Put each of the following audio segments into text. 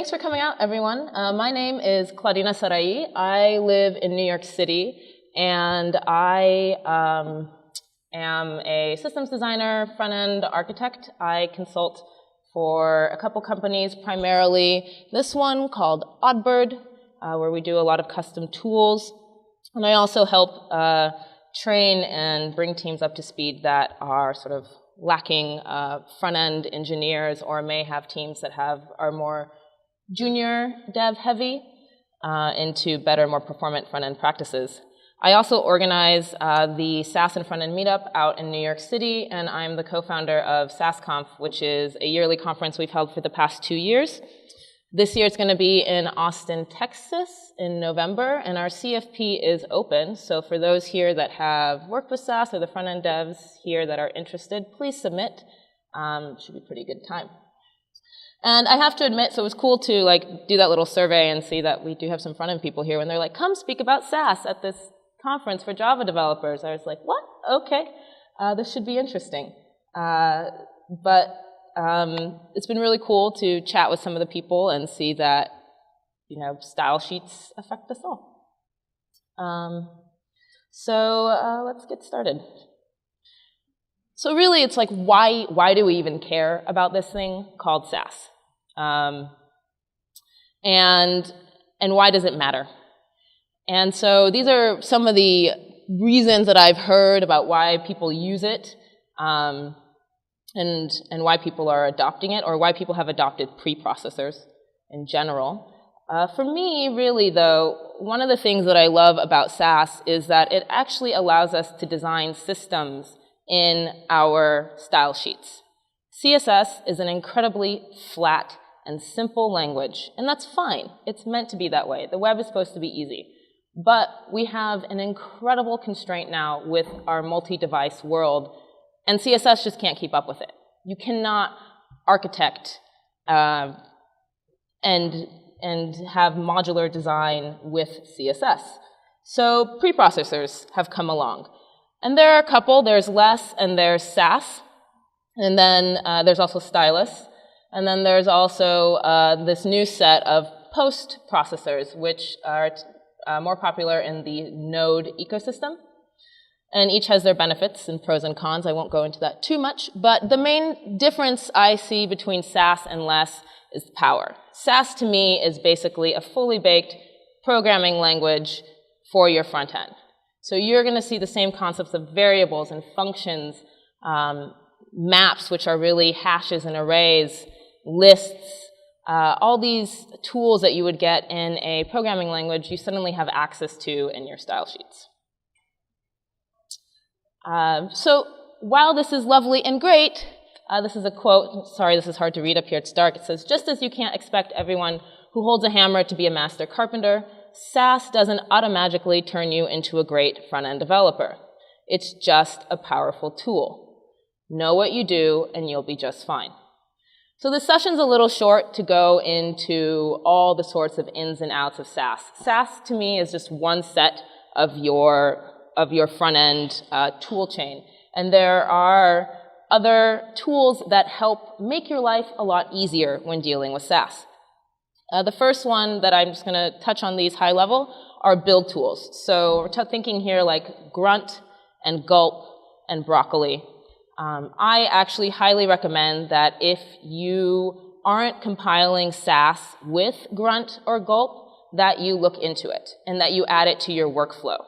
thanks for coming out, everyone. My name is Claudina Sarahe. I live in New York City, and I am a systems designer, front-end architect. I consult for a couple companies, primarily this one called Oddbird, where we do a lot of custom tools. And I also help train and bring teams up to speed that are sort of lacking front-end engineers or may have teams that are more junior dev heavy into better, more performant front-end practices. I also organize the Sass and Front-End Meetup out in New York City, and I'm the co-founder of Sass Conf, which is a yearly conference we've held for the past 2 years. This year it's going to be in Austin, Texas in November, and our CFP is open. So for those here that have worked with Sass or the front-end devs here that are interested, please submit. It should be a pretty good time. And I have to admit, so it was cool to do that little survey and see that we do have some front-end people here when they're like, come speak about Sass at this conference for Java developers. I was like, what? Okay, this should be interesting. It's been really cool to chat with some of the people and see that, style sheets affect us all. Let's get started. So really, it's like, why do we even care about this thing called Sass? And why does it matter? And so these are some of the reasons that I've heard about why people use it, and why people are adopting it, or why people have adopted preprocessors in general. For me, really, though, one of the things that I love about Sass is that it actually allows us to design systems in our style sheets. CSS is an incredibly flat and simple language, and that's fine. It's meant to be that way. The web is supposed to be easy. But we have an incredible constraint now with our multi-device world, and CSS just can't keep up with it. You cannot architect and have modular design with CSS. So preprocessors have come along. And there are a couple. There's Less, and there's Sass. And then there's also Stylus. And then there's also this new set of post-processors, which are more popular in the Node ecosystem. And each has their benefits and pros and cons. I won't go into that too much. But the main difference I see between Sass and Less is power. Sass, to me, is basically a fully baked programming language for your front end. So you're going to see the same concepts of variables and functions, maps, which are really hashes and arrays, lists, all these tools that you would get in a programming language, you suddenly have access to in your style sheets. So while this is lovely and great, this is a quote. Sorry, this is hard to read up here. It's dark. It says, just as you can't expect everyone who holds a hammer to be a master carpenter, Sass doesn't automatically turn you into a great front-end developer. It's just a powerful tool. Know what you do, and you'll be just fine. So this session's a little short to go into all the sorts of ins and outs of Sass. Sass, to me, is just one set of your front-end tool chain. And there are other tools that help make your life a lot easier when dealing with Sass. The first one that I'm just going to touch on these high level are build tools. So we're thinking here like Grunt and Gulp and Broccoli. I actually highly recommend that if you aren't compiling Sass with Grunt or Gulp, that you look into it and that you add it to your workflow.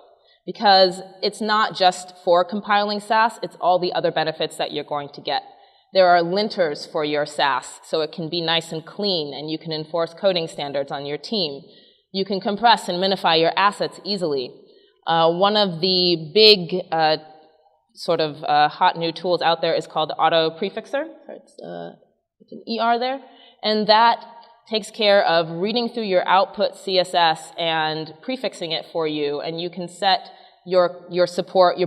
Because it's not just for compiling Sass, it's all the other benefits that you're going to get. There are linters for your Sass, so it can be nice and clean, and you can enforce coding standards on your team. You can compress and minify your assets easily. One of the big hot new tools out there is called Auto Prefixer. It's an ER there. And that takes care of reading through your output CSS and prefixing it for you, and you can set your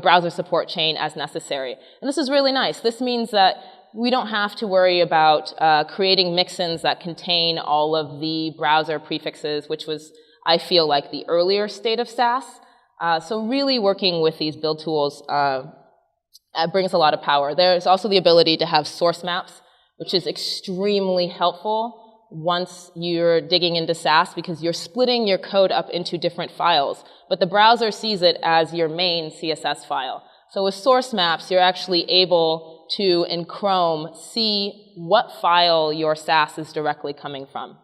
browser support chain as necessary. And this is really nice. This means that we don't have to worry about creating mixins that contain all of the browser prefixes, which was, I feel like, the earlier state of Sass. So really working with these build tools brings a lot of power. There's also the ability to have source maps, which is extremely helpful once you're digging into Sass because you're splitting your code up into different files, but the browser sees it as your main CSS file. So with source maps, you're actually able to, in Chrome, see what file your Sass is directly coming from.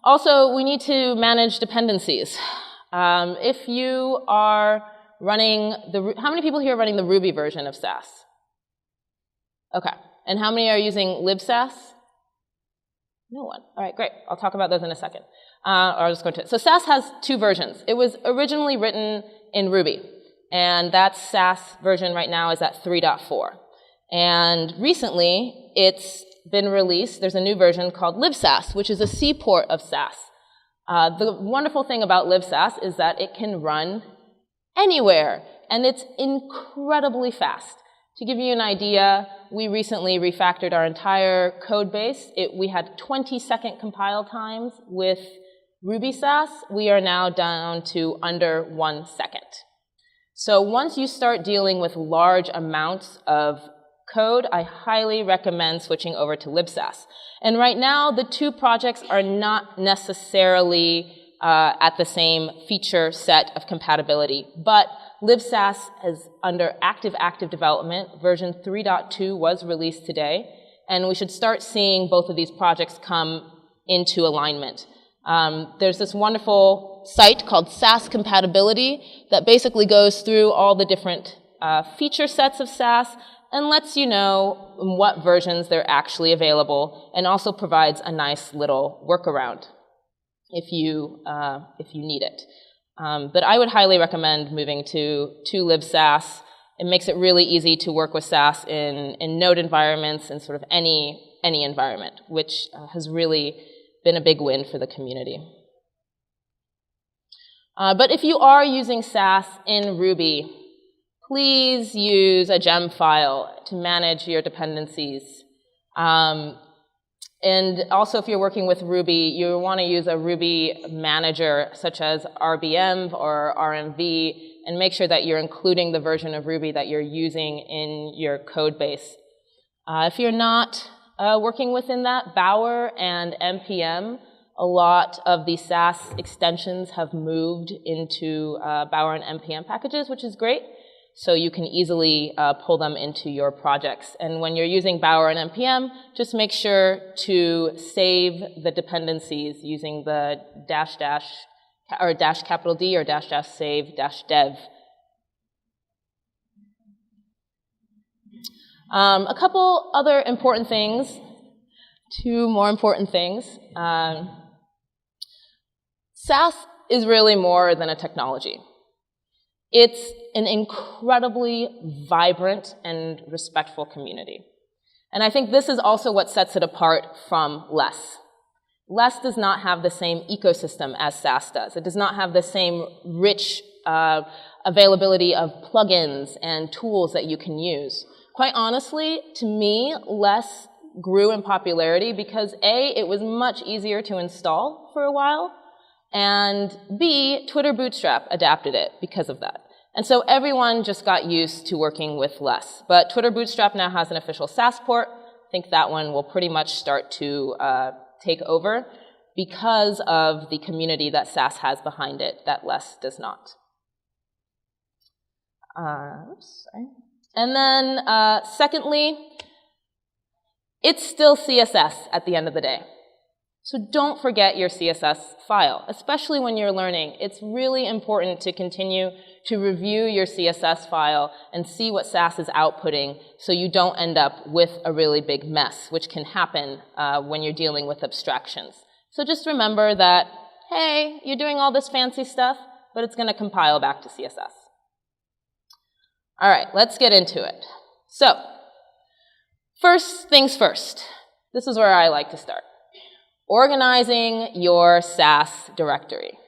Also, we need to manage dependencies. If you are running how many people here are running the Ruby version of Sass? Okay. And how many are using Livsas? No one. All right, great. I'll talk about those in a second. I'll just go into it. So Sass has two versions. It was originally written in Ruby, and that Sass version right now is at 3.4. And recently, it's been released. There's a new version called Livsas, which is a C port of Sass. The wonderful thing about Livsas is that it can run anywhere, and it's incredibly fast. To give you an idea, we recently refactored our entire code base. We had 20-second compile times with Ruby Sass. We are now down to under 1 second. So once you start dealing with large amounts of code, I highly recommend switching over to Livsas. And right now, the two projects are not necessarily at the same feature set of compatibility, but Livsas is under active development. Version 3.2 was released today, and we should start seeing both of these projects come into alignment. There's this wonderful site called Sass Compatibility that basically goes through all the different feature sets of Sass and lets you know in what versions they're actually available, and also provides a nice little workaround if you need it. But I would highly recommend moving to Livsas. It makes it really easy to work with Sass in node environments and sort of any environment, which has really been a big win for the community. But if you are using Sass in Ruby, please use a gem file to manage your dependencies. And also, if you're working with Ruby, you want to use a Ruby manager such as RBM or RMV, and make sure that you're including the version of Ruby that you're using in your code base. If you're not working within that, Bower and NPM, a lot of the Sass extensions have moved into Bower and NPM packages, which is great. So you can easily pull them into your projects. And when you're using Bower and NPM, just make sure to save the dependencies using the or dash capital D or dash save dash dev. A couple other important things, two more important things. Sass is really more than a technology. It's an incredibly vibrant and respectful community. And I think this is also what sets it apart from Less. Less does not have the same ecosystem as Sass does. It does not have the same rich availability of plugins and tools that you can use. Quite honestly, to me, Less grew in popularity because A, it was much easier to install for a while, and B, Twitter Bootstrap adapted it because of that. And so everyone just got used to working with Less. But Twitter Bootstrap now has an official Sass port. I think that one will pretty much start to take over because of the community that Sass has behind it that Less does not. Oops, sorry. And then secondly, it's still CSS at the end of the day. So don't forget your CSS file, especially when you're learning. It's really important to continue to review your CSS file and see what Sass is outputting so you don't end up with a really big mess, which can happen when you're dealing with abstractions. So just remember that, hey, you're doing all this fancy stuff, but it's going to compile back to CSS. All right, let's get into it. So, first things first. This is where I like to start. Organizing your Sass directory.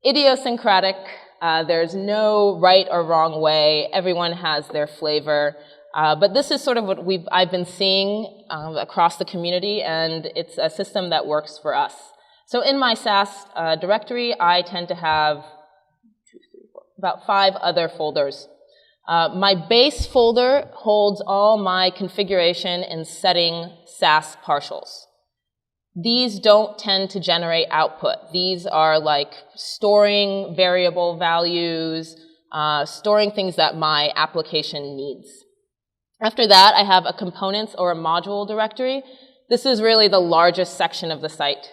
Idiosyncratic. There's no right or wrong way. Everyone has their flavor. But this is sort of what I've been seeing across the community, and it's a system that works for us. So in my Sass directory, I tend to have about 5 other folders. My base folder holds all my configuration and setting Sass partials. These don't tend to generate output. These are like storing variable values, storing things that my application needs. After that, I have a components or a module directory. This is really the largest section of the site.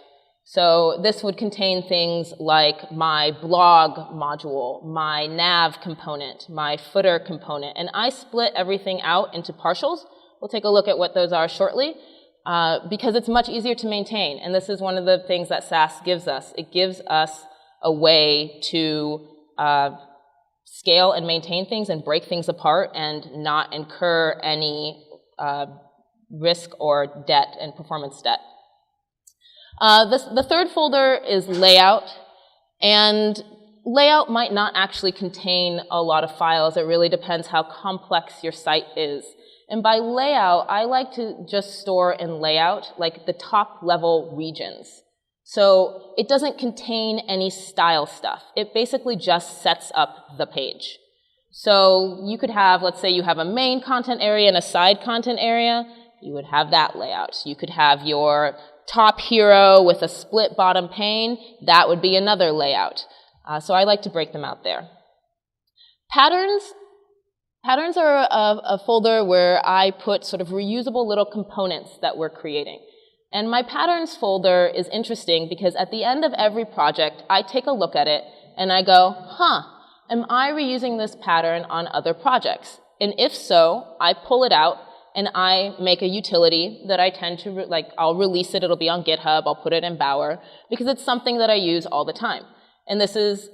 So this would contain things like my blog module, my nav component, my footer component, and I split everything out into partials. We'll take a look at what those are shortly, because it's much easier to maintain, and this is one of the things that Sass gives us. It gives us a way to scale and maintain things and break things apart and not incur any risk or debt and performance debt. The third folder is layout, and layout might not actually contain a lot of files. It really depends how complex your site is. And by layout, I like to just store in layout like the top level regions. So it doesn't contain any style stuff. It basically just sets up the page. So you could have, let's say you have a main content area and a side content area, you would have that layout. You could have your top hero with a split bottom pane, that would be another layout. So I like to break them out there. Patterns are a folder where I put sort of reusable little components that we're creating. And my patterns folder is interesting because at the end of every project, I take a look at it and I go, am I reusing this pattern on other projects? And if so, I pull it out and I make a utility that I tend to, I'll release it, it'll be on GitHub, I'll put it in Bower, because it's something that I use all the time. And this is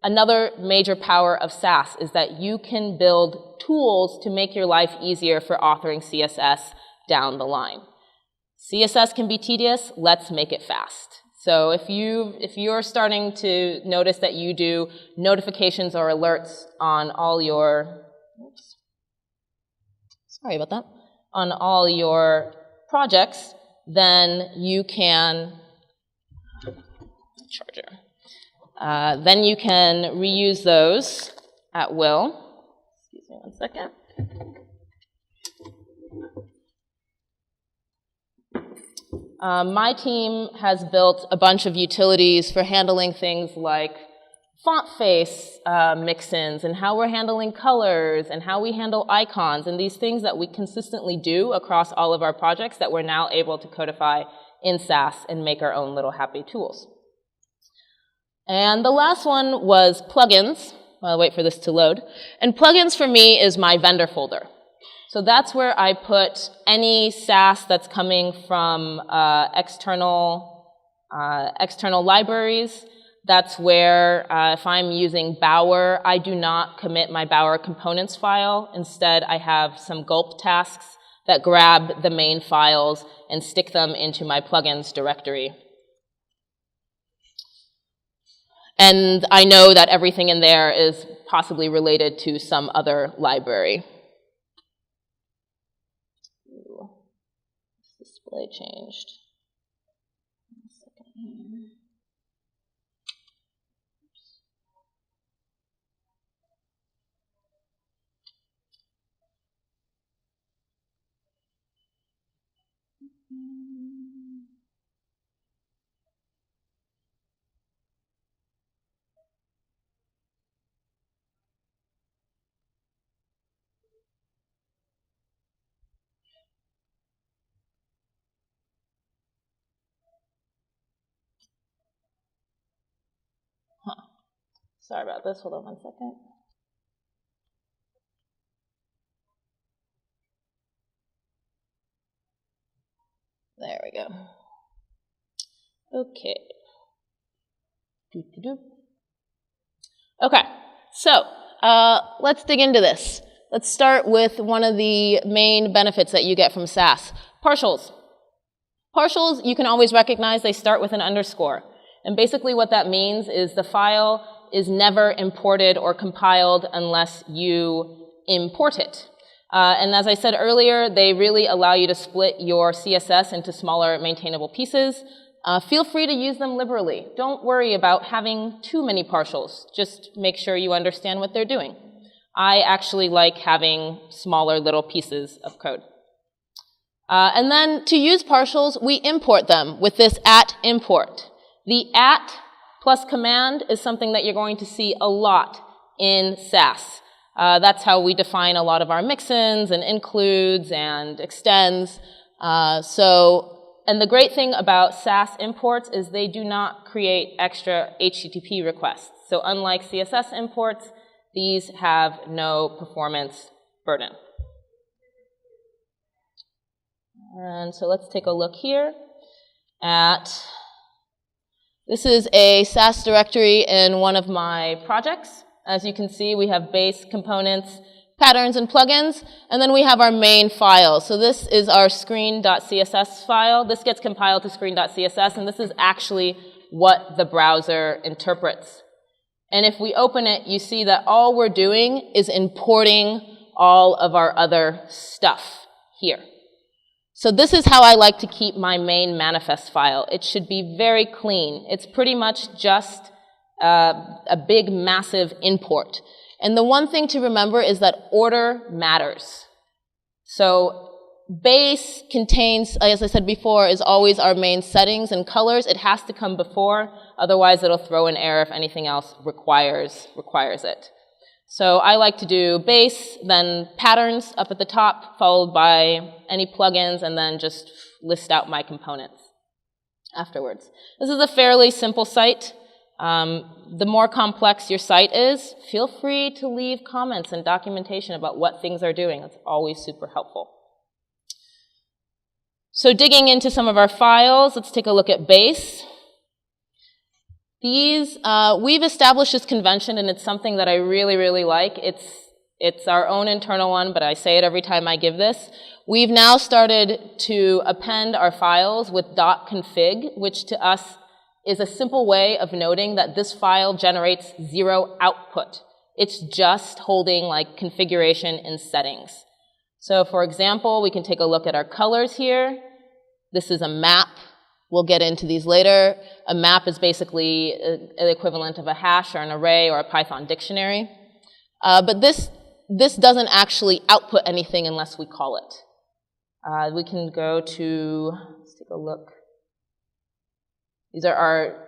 another major power of Sass, is that you can build tools to make your life easier for authoring CSS down the line. CSS can be tedious, let's make it fast. So if you're starting to notice that you do notifications or alerts on all your, sorry about that, on all your projects, then you can, then you can reuse those at will. Excuse me one second. My team has built a bunch of utilities for handling things like font face mix-ins and how we're handling colors and how we handle icons and these things that we consistently do across all of our projects that we're now able to codify in Sass and make our own little happy tools. And the last one was plugins. I'll wait for this to load. And plugins for me is my vendor folder. So that's where I put any Sass that's coming from external libraries. That's where, if I'm using Bower, I do not commit my Bower components file. Instead, I have some gulp tasks that grab the main files and stick them into my plugins directory. And I know that everything in there is possibly related to some other library. Ooh, this display changed. One second here. Sorry about this, hold on one second. There we go. Okay. Okay, so let's dig into this. Let's start with one of the main benefits that you get from Sass. Partials. Partials, you can always recognize they start with an underscore. And basically what that means is the file is never imported or compiled unless you import it. And as I said earlier, they really allow you to split your CSS into smaller maintainable pieces. Feel free to use them liberally. Don't worry about having too many partials. Just make sure you understand what they're doing. I actually like having smaller little pieces of code. And then to use partials, we import them with this @import. The @ plus command is something that you're going to see a lot in Sass. That's how we define a lot of our mixins and includes and extends. And the great thing about Sass imports is they do not create extra HTTP requests. So unlike CSS imports, these have no performance burden. And so let's take a look here at, this is a Sass directory in one of my projects. As you can see, we have base components, patterns, and plugins, and then we have our main file. So this is our screen.css file. This gets compiled to screen.css, and this is actually what the browser interprets. And if we open it, you see that all we're doing is importing all of our other stuff here. So this is how I like to keep my main manifest file. It should be very clean. It's pretty much just a big, massive import. And the one thing to remember is that order matters. So base contains, as I said before, is always our main settings and colors. It has to come before, otherwise it'll throw an error if anything else requires it. So I like to do base, then patterns up at the top, followed by any plugins, and then just list out my components afterwards. This is a fairly simple site. The more complex your site is, feel free to leave comments and documentation about what things are doing. It's always super helpful. So digging into some of our files, let's take a look at base. These, we've established this convention, and it's something that I really, really like. It's our own internal one, but I say it every time I give this. We've now started to append our files with .config, which to us is a simple way of noting that this file generates 0 output. It's just holding like configuration and settings. So for example, we can take a look at our colors here. This is a map. We'll get into these later. A map is basically the equivalent of a hash or an array or a Python dictionary. But this doesn't actually output anything unless we call it. We can go to, let's take a look.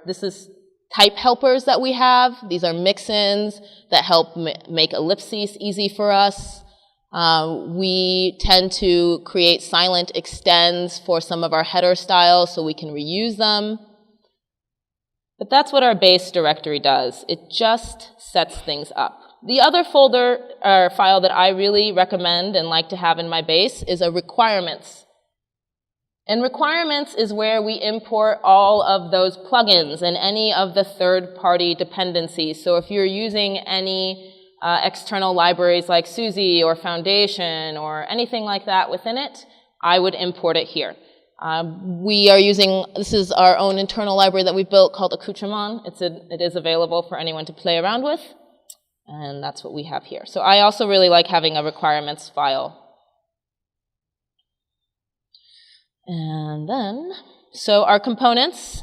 This is type helpers that we have. These are mixins that help make ellipses easy for us. We tend to create silent extends for some of our header styles so we can reuse them. But that's what our base directory does. It just sets things up. The other folder or file that I really recommend and like to have in my base is a requirements. And requirements is where we import all of those plugins and any of the third-party dependencies. So if you're using any external libraries like Suzy or Foundation or anything like that within it, I would import it here. We are using, this is our own internal library that we built called Accoutrement. It is available for anyone to play around with. And that's what we have here. So I also really like having a requirements file. And then, so our components,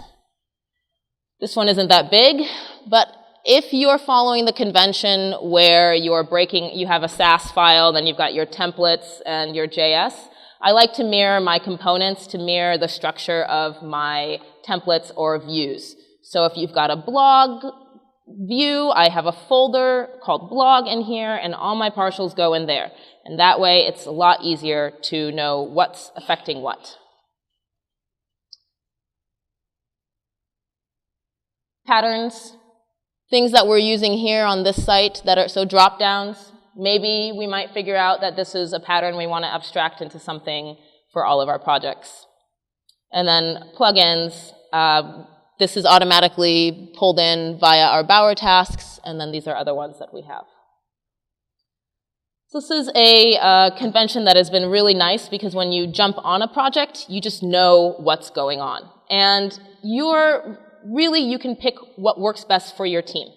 this one isn't that big, but if you're following the convention where you have a Sass file, then you've got your templates and your JS, I like to mirror my components to mirror the structure of my templates or views. So if you've got a blog view, I have a folder called blog in here, and all my partials go in there. And that way, it's a lot easier to know what's affecting what. Patterns, things that we're using here on this site that are, so drop-downs. Maybe we might figure out that this is a pattern we want to abstract into something for all of our projects. And then plugins, this is automatically pulled in via our Bower tasks, and then these are other ones that we have. So this is a convention that has been really nice because when you jump on a project, you just know what's going on. And you can pick what works best for your team.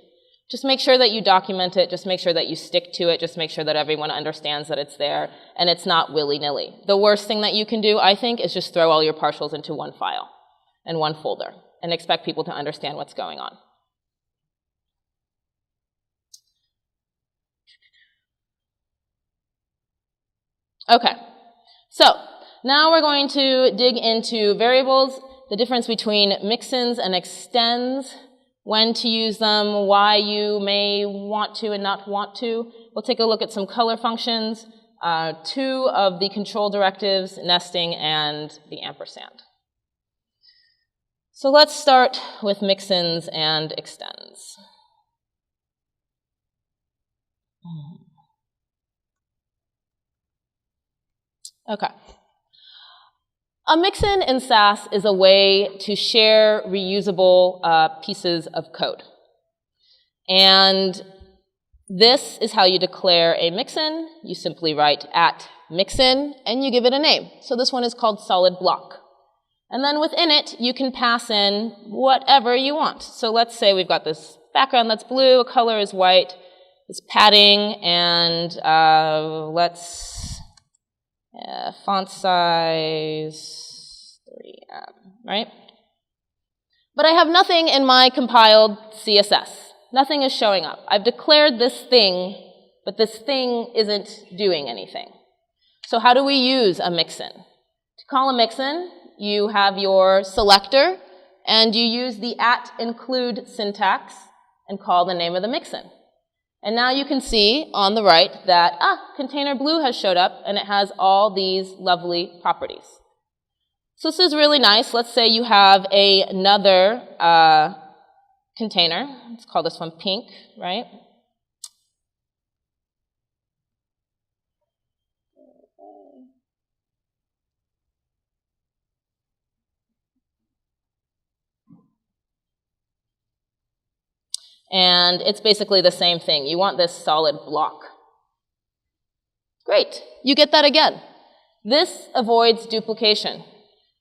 Just make sure that you document it, just make sure that you stick to it, just make sure that everyone understands that it's there, and it's not willy-nilly. The worst thing that you can do, I think, is just throw all your partials into one file and one folder and expect people to understand what's going on. Okay, so now we're going to dig into variables, the difference between mixins and extends, when to use them, why you may want to and not want to. We'll take a look at some color functions, 2 of the control directives, nesting, and the ampersand. So let's start with mixins and extends. Okay. A mixin in Sass is a way to share reusable pieces of code. And this is how you declare a mixin. You simply write @mixin and you give it a name. So this one is called solid block. And then within it, you can pass in whatever you want. So let's say we've got this background that's blue, a color is white, it's padding, and font size 3M, right? But I have nothing in my compiled CSS. Nothing is showing up. I've declared this thing, but this thing isn't doing anything. So how do we use a mixin? To call a mixin, you have your selector, and you use the @include syntax and call the name of the mixin. And now you can see on the right that, container blue has showed up, and it has all these lovely properties. So this is really nice. Let's say you have another container. Let's call this one pink, right? And it's basically the same thing. You want this solid block. Great. You get that again. This avoids duplication.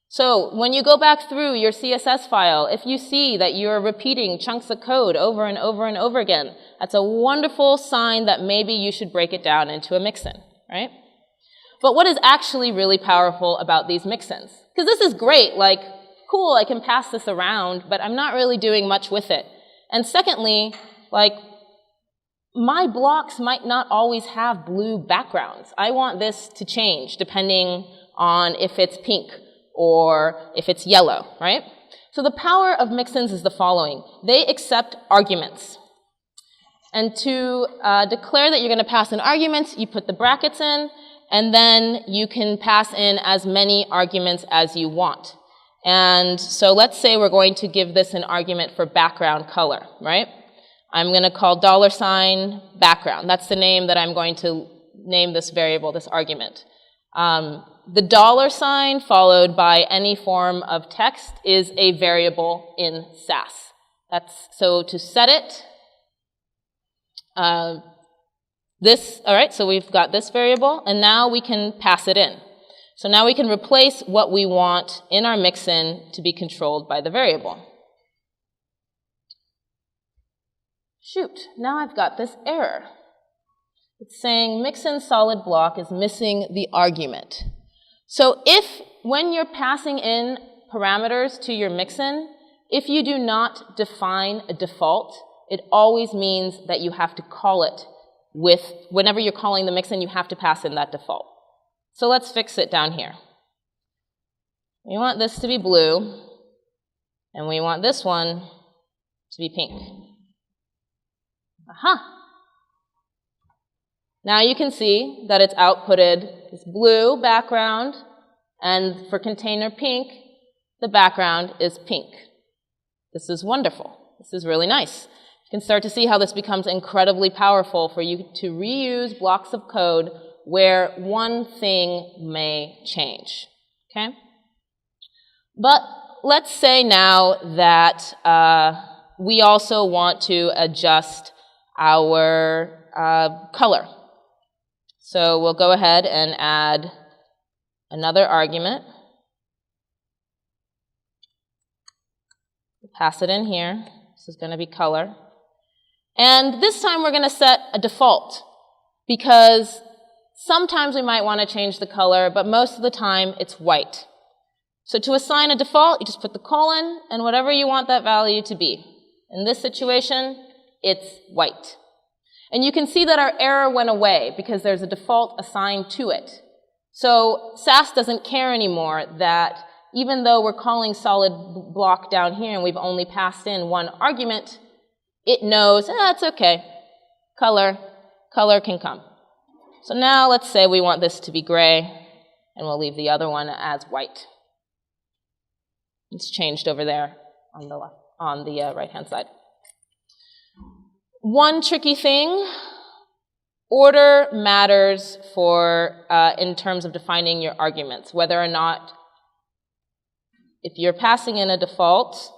So when you go back through your CSS file, if you see that you're repeating chunks of code over and over and over again, that's a wonderful sign that maybe you should break it down into a mixin, right? But what is actually really powerful about these mixins? Because this is great, like, cool, I can pass this around, but I'm not really doing much with it. And secondly, like, my blocks might not always have blue backgrounds. I want this to change depending on if it's pink or if it's yellow, right? So the power of mixins is the following. They accept arguments. And to declare that you're going to pass in arguments, you put the brackets in, and then you can pass in as many arguments as you want. And so let's say we're going to give this an argument for background color, right? I'm going to call $background. That's the name that I'm going to name this variable, this argument. The $sign followed by any form of text is a variable in Sass. So to set it, all right, so we've got this variable, and now we can pass it in. So now we can replace what we want in our mixin to be controlled by the variable. Shoot, now I've got this error. It's saying mixin solid block is missing the argument. So when you're passing in parameters to your mixin, if you do not define a default, it always means that you have to call it whenever you're calling the mixin, you have to pass in that default. So let's fix it down here. We want this to be blue, and we want this one to be pink. Aha! Now you can see that it's outputted this blue background, and for container pink, the background is pink. This is wonderful. This is really nice. You can start to see how this becomes incredibly powerful for you to reuse blocks of code where one thing may change, okay? But let's say now that we also want to adjust our color. So we'll go ahead and add another argument. Pass it in here. This is going to be color. And this time we're going to set a default, because sometimes we might want to change the color, but most of the time it's white. So to assign a default, you just put the colon and whatever you want that value to be. In this situation, it's white. And you can see that our error went away because there's a default assigned to it. So Sass doesn't care anymore that even though we're calling solid block down here and we've only passed in one argument, it knows, it's okay, color can come. So now let's say we want this to be gray, and we'll leave the other one as white. It's changed over there on the left, on the right-hand side. One tricky thing, order matters for in terms of defining your arguments, whether or not, if you're passing in a default,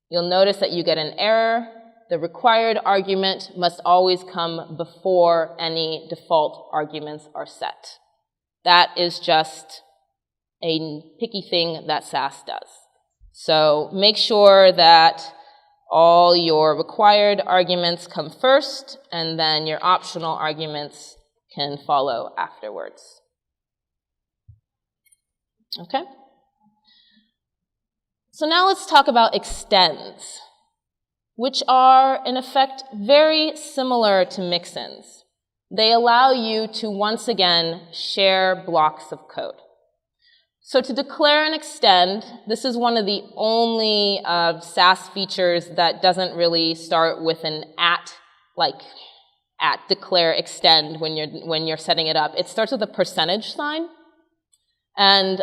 you'll notice that you get an error. The required argument must always come before any default arguments are set. That is just a picky thing that Sass does. So make sure that all your required arguments come first, and then your optional arguments can follow afterwards. Okay? So now let's talk about extends, which are, in effect, very similar to Mixins. They allow you to, once again, share blocks of code. So to declare an extend, this is one of the only Sass features that doesn't really start with an at declare extend when you're setting it up. It starts with a percentage sign. And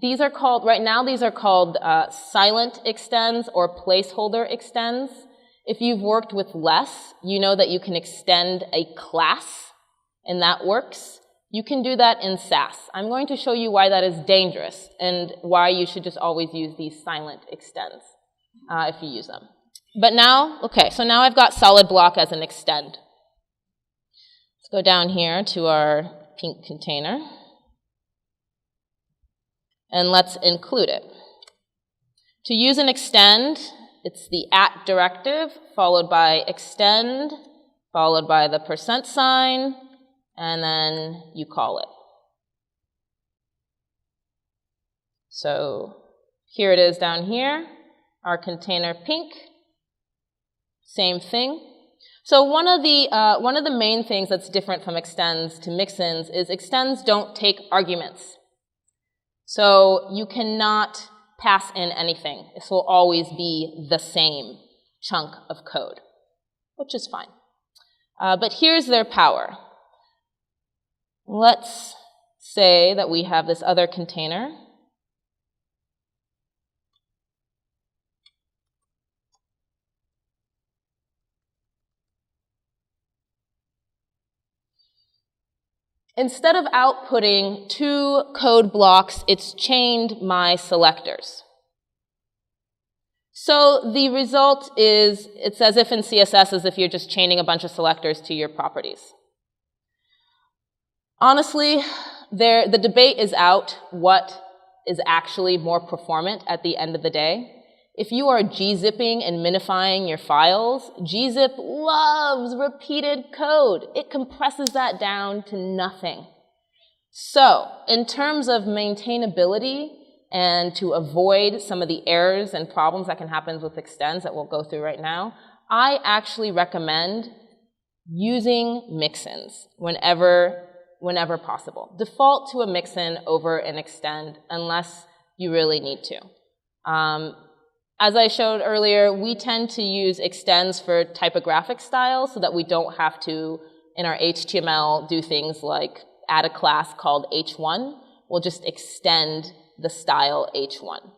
these are called, right now these are called silent extends or placeholder extends. If you've worked with less, you know that you can extend a class, and that works. You can do that in Sass. I'm going to show you why that is dangerous and why you should just always use these silent extends if you use them. But now, okay, so now I've got solid block as an extend. Let's go down here to our pink container. And let's include it. To use an extend, it's the at directive, followed by extend, followed by the percent sign, and then you call it. So here it is down here, our container pink, same thing. So one of the main things that's different from extends to Mixins is extends don't take arguments. So you cannot pass in anything. This will always be the same chunk of code, which is fine. But here's their power. Let's say that we have this other container. Instead of outputting 2 code blocks, it's chained my selectors. So the result is, it's as if in CSS as if you're just chaining a bunch of selectors to your properties. Honestly, the debate is out what is actually more performant at the end of the day. If you are gzipping and minifying your files, gzip loves repeated code. It compresses that down to nothing. So, in terms of maintainability and to avoid some of the errors and problems that can happen with extends that we'll go through right now, I actually recommend using Mixins whenever possible. Default to a Mixin over an extend unless you really need to. As I showed earlier, we tend to use extends for typographic styles so that we don't have to, in our HTML, do things like add a class called h1. We'll just extend the style h1.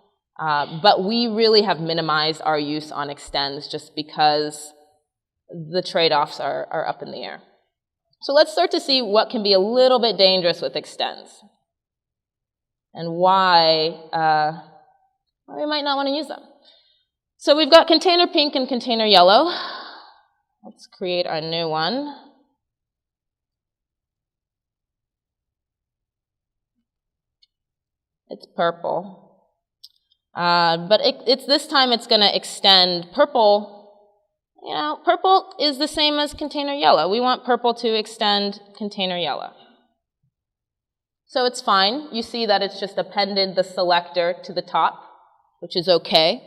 But we really have minimized our use on extends just because the trade-offs are up in the air. So let's start to see what can be a little bit dangerous with extends and why we might not want to use them. So we've got container pink and container yellow. Let's create our new one. It's purple. But this time it's going to extend purple. You know, purple is the same as container yellow. We want purple to extend container yellow. So it's fine. You see that it's just appended the selector to the top, which is okay.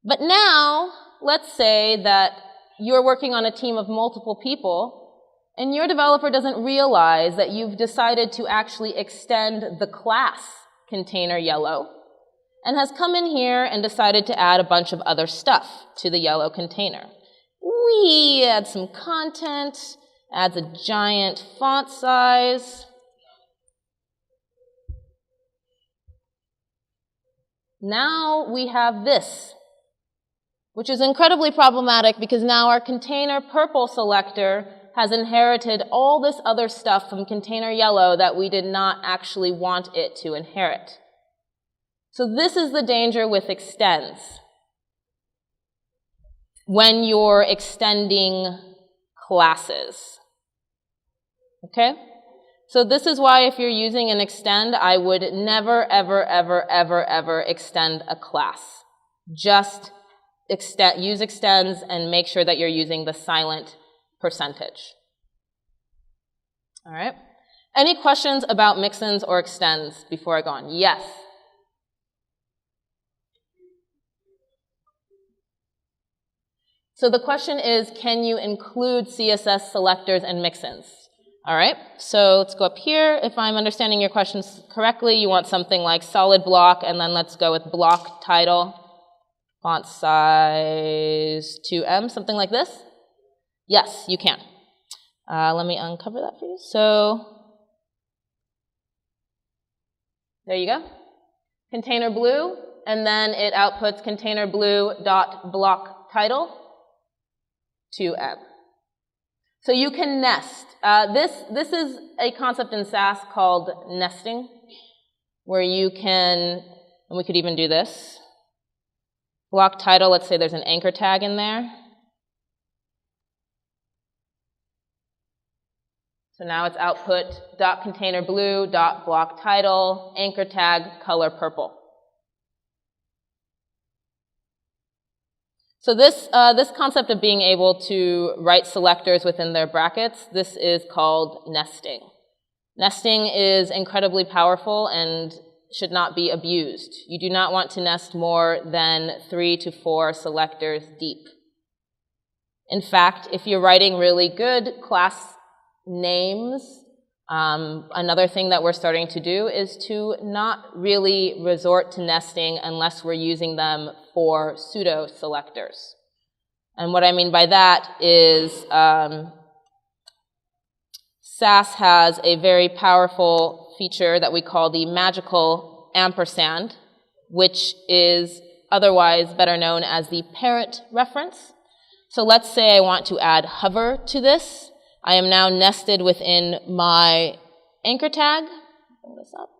But now, let's say that you're working on a team of multiple people, And your developer doesn't realize that you've decided to actually extend the class container yellow and has come in here and decided to add a bunch of other stuff to the yellow container. We add some content, adds a giant font size. Now we have this, which is incredibly problematic because now our container purple selector has inherited all this other stuff from container yellow that we did not actually want it to inherit. So this is the danger with extends. When you're extending classes. Okay? So this is why if you're using an extend, I would never, ever, ever, ever, ever extend a class. Just use extends and make sure that you're using the silent percentage. All right? Any questions about mixins or extends before I go on? Yes? So the question is, can you include CSS selectors and mixins? All right, so let's go up here. If I'm understanding your questions correctly, you want something like solid block, and then let's go with block title, font size 2M, something like this? Yes, you can. Let me uncover that for you. So there you go. Container blue, and then it outputs container blue dot block title 2M. So you can nest. This is a concept in Sass called nesting, where you can, and we could even do this. Block title, let's say there's an anchor tag in there. So now it's output dot container blue dot block title anchor tag color purple. So this concept of being able to write selectors within their brackets, this is called nesting. Nesting is incredibly powerful and should not be abused. You do not want to nest more than 3 to 4 selectors deep. In fact, if you're writing really good class names, another thing that we're starting to do is to not really resort to nesting unless we're using them for pseudo selectors. And what I mean by that is Sass has a very powerful feature that we call the magical ampersand, which is otherwise better known as the parent reference. So let's say I want to add hover to this. I am now nested within my anchor tag. Bring this up.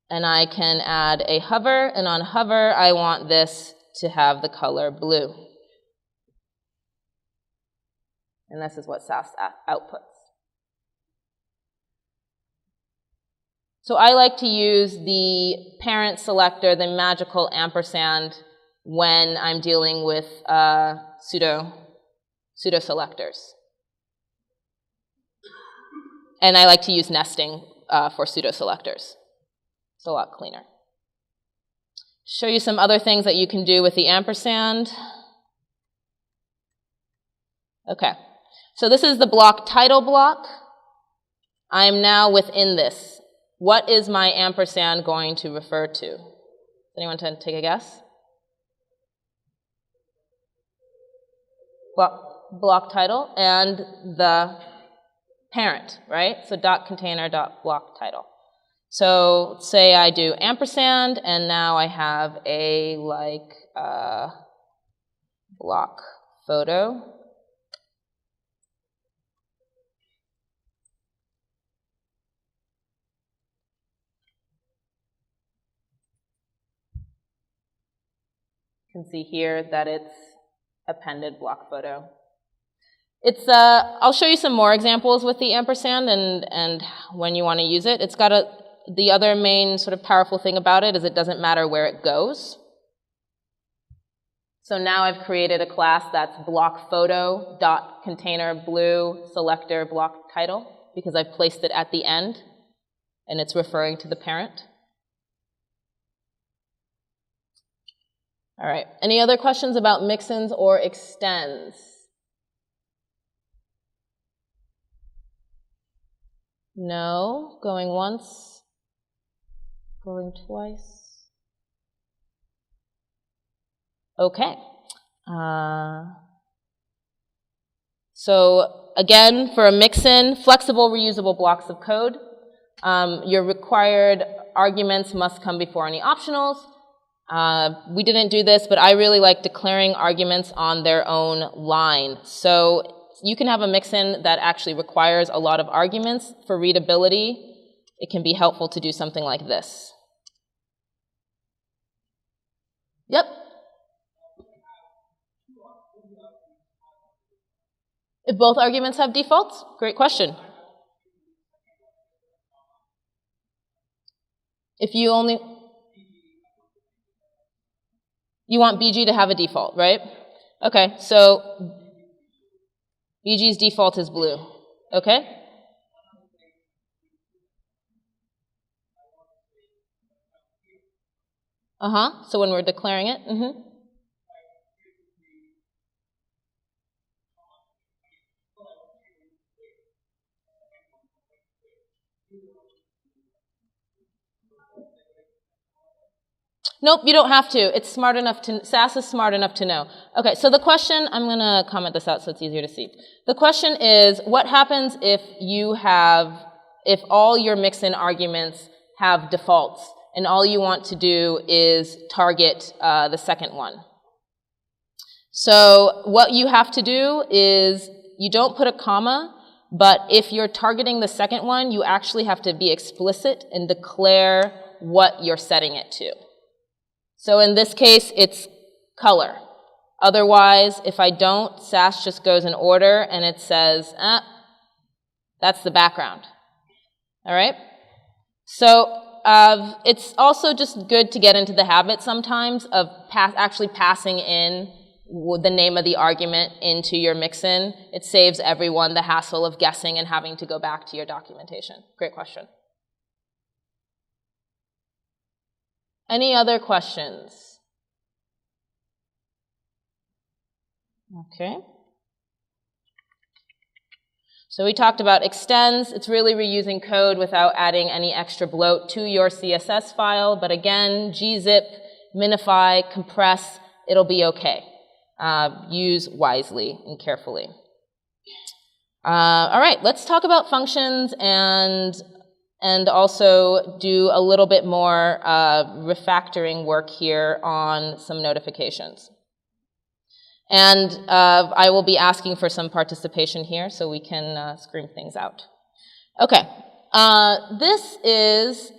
And I can add a hover, and on hover, I want this to have the color blue. And this is what Sass outputs. So I like to use the parent selector, the magical ampersand, when I'm dealing with pseudo selectors. And I like to use nesting for pseudo selectors. It's a lot cleaner. Show you some other things that you can do with the ampersand. Okay, so this is the block title block. I am now within this. What is my ampersand going to refer to? Anyone take a guess? Block title and the parent, right? So dot container dot block title. So say I do ampersand, and now I have a block photo. You can see here that it's appended block photo. It's I'll show you some more examples with the ampersand and when you want to use it. It's got the other main sort of powerful thing about it is it doesn't matter where it goes. So now I've created a class that's block photo dot container blue selector block title because I've placed it at the end and it's referring to the parent. All right, any other questions about mixins or extends? No. Going once. Going twice. Okay. So again, for a mix-in, flexible, reusable blocks of code. Your required arguments must come before any optionals. We didn't do this, but I really like declaring arguments on their own line. So you can have a mix-in that actually requires a lot of arguments. For readability, it can be helpful to do something like this. Yep. If both arguments have defaults? Great question. If you only... You want BG to have a default, right? Okay, so BG's default is blue. Okay? So when we're declaring it, Nope, you don't have to. It's smart enough to, Sass is smart enough to know. Okay, so the question, I'm going to comment this out so it's easier to see. The question is, what happens if you have, if all your mix-in arguments have defaults and all you want to do is target the second one? So what you have to do is, you don't put a comma, but if you're targeting the second one, you actually have to be explicit and declare what you're setting it to. So in this case, it's color. Otherwise, if I don't, Sass just goes in order and it says, that's the background. All right? So it's also just good to get into the habit sometimes of actually passing in the name of the argument into your mix-in. It saves everyone the hassle of guessing and having to go back to your documentation. Great question. Any other questions? Okay. So we talked about extends. It's really reusing code without adding any extra bloat to your CSS file. But again, gzip, minify, compress, it'll be okay. Use wisely and carefully. All right, let's talk about functions and also do a little bit more refactoring work here on some notifications. And I will be asking for some participation here so we can scream things out. Okay, this is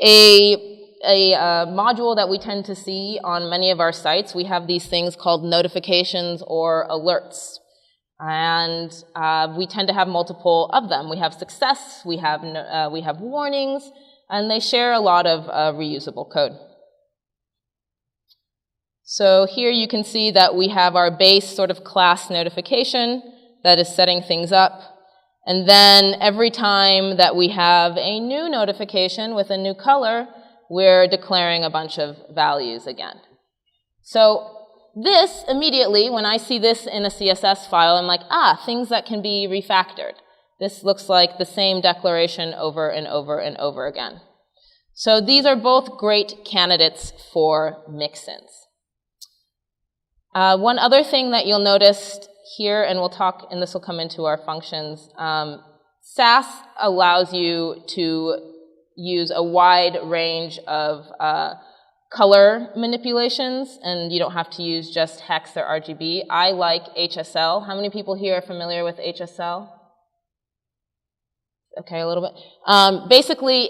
a module that we tend to see on many of our sites. We have these things called notifications or alerts. And we tend to have multiple of them. We have success, we have warnings, and they share a lot of reusable code. So here you can see that we have our base sort of class notification that is setting things up. And then every time that we have a new notification with a new color, we're declaring a bunch of values again. So this, immediately, when I see this in a CSS file, I'm like, things that can be refactored. This looks like the same declaration over and over and over again. So these are both great candidates for mix-ins. One other thing that you'll notice here, and we'll talk, and this will come into our functions, Sass allows you to use a wide range of color manipulations, and you don't have to use just hex or RGB. I like HSL. How many people here are familiar with HSL? Okay, a little bit. Basically,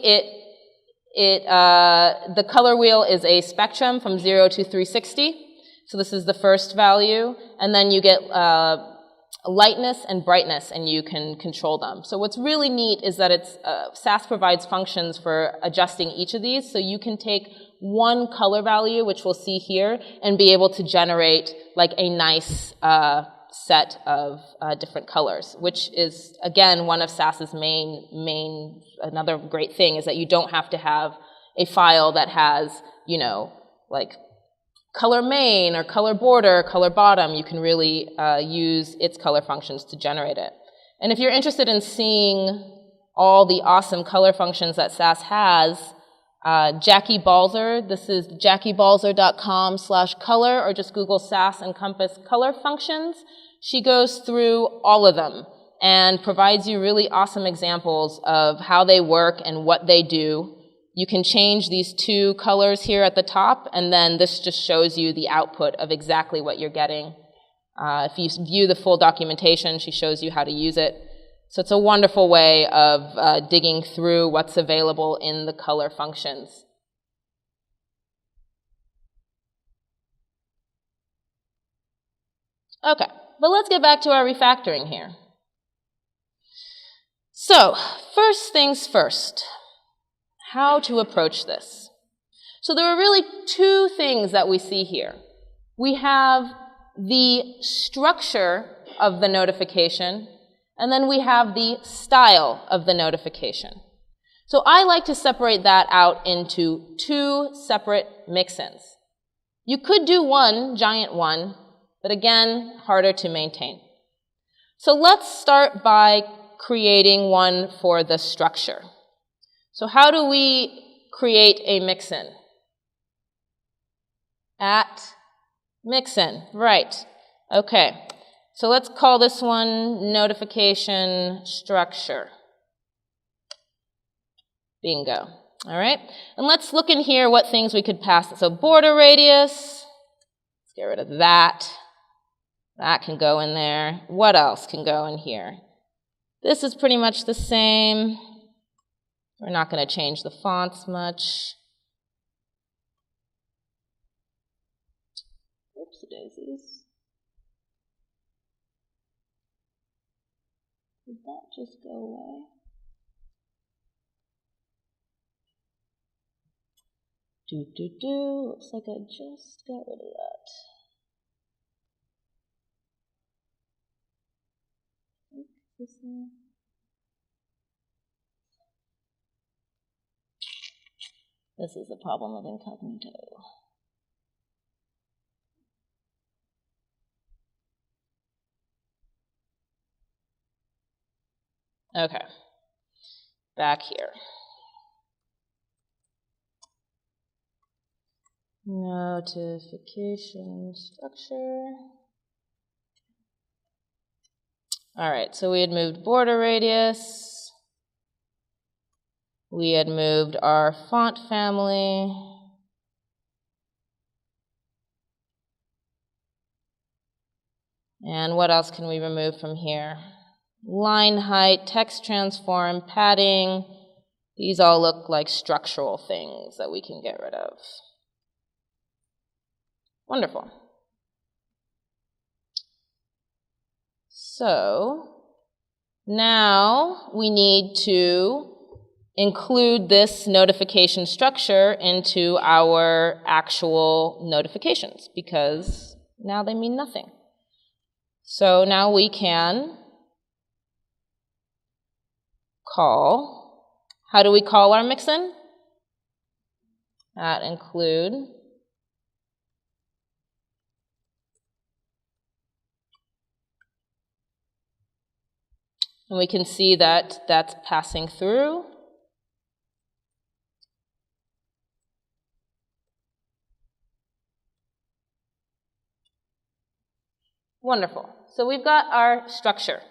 the color wheel is a spectrum from 0 to 360. So this is the first value, and then you get lightness and brightness, and you can control them. So what's really neat is that Sass provides functions for adjusting each of these, so you can take one color value, which we'll see here, and be able to generate like a nice set of different colors, which is, again, one of Sass's another great thing is that you don't have to have a file that has, you know, like color main or color border, or color bottom. You can really use its color functions to generate it. And if you're interested in seeing all the awesome color functions that Sass has, Jackie Balzer, this is jackiebalzer.com/color, or just Google Sass Encompass color functions. She goes through all of them and provides you really awesome examples of how they work and what they do. You can change these two colors here at the top, and then this just shows you the output of exactly what you're getting. If you view the full documentation, she shows you how to use it. So it's a wonderful way of digging through what's available in the color functions. Okay, but let's get back to our refactoring here. So, first things first, how to approach this. So there are really two things that we see here. We have the structure of the notification, and then we have the style of the notification. So I like to separate that out into two separate mixins. You could do one giant one, but again, harder to maintain. So let's start by creating one for the structure. So how do we create a mixin? At mixin, right. Okay, so let's call this one notification structure. Bingo. All right, and let's look in here what things we could pass. So border radius, let's get rid of that. That can go in there. What else can go in here? This is pretty much the same. We're not going to change the fonts much. Oops, daisies. Did that just go away? Looks like I just got rid of that. This is the problem of Incognito. Okay, back here. Notification structure. All right, so we had moved border radius. We had moved our font family. And what else can we remove from here? Line height, text transform, padding. These all look like structural things that we can get rid of. Wonderful. So now we need to include this notification structure into our actual notifications, because now they mean nothing. So now we can call, how do we call our mixin? At include. And we can see that that's passing through. Wonderful. So we've got our structure.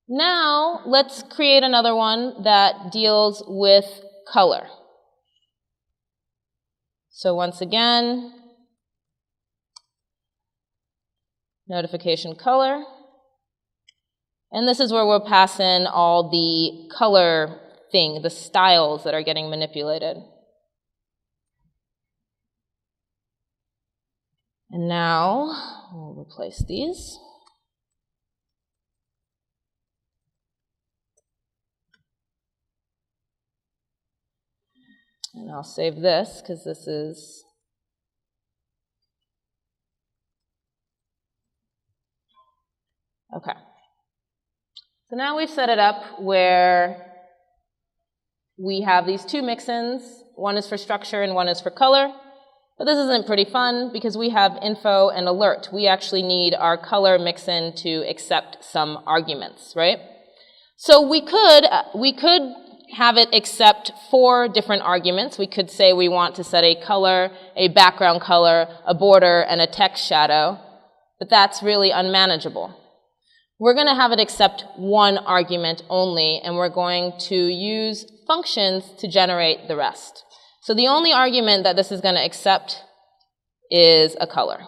Now let's create another one that deals with color. So once again, notification color. And this is where we'll pass in all the color thing, the styles that are getting manipulated. And now we'll replace these. And I'll save this because this is okay. So now we've set it up where we have these two mixins. One is for structure and one is for color. But this isn't pretty fun because we have info and alert. We actually need our color mixin to accept some arguments, right? So we could have it accept 4 different arguments. We could say we want to set a color, a background color, a border, and a text shadow, but that's really unmanageable. We're going to have it accept 1 argument only, and we're going to use functions to generate the rest. So the only argument that this is going to accept is a color.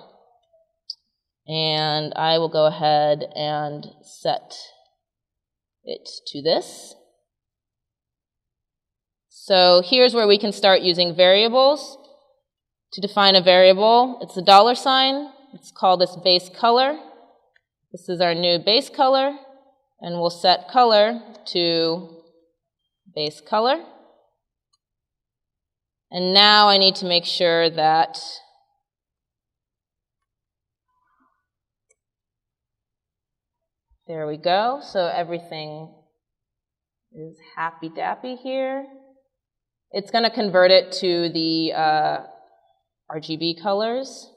And I will go ahead and set it to this. So here's where we can start using variables. To define a variable, it's a $. Let's call this base color. This is our new base color, and we'll set color to base color. And now I need to make sure that there we go. So everything is HappyDappy here. It's going to convert it to the RGB colors.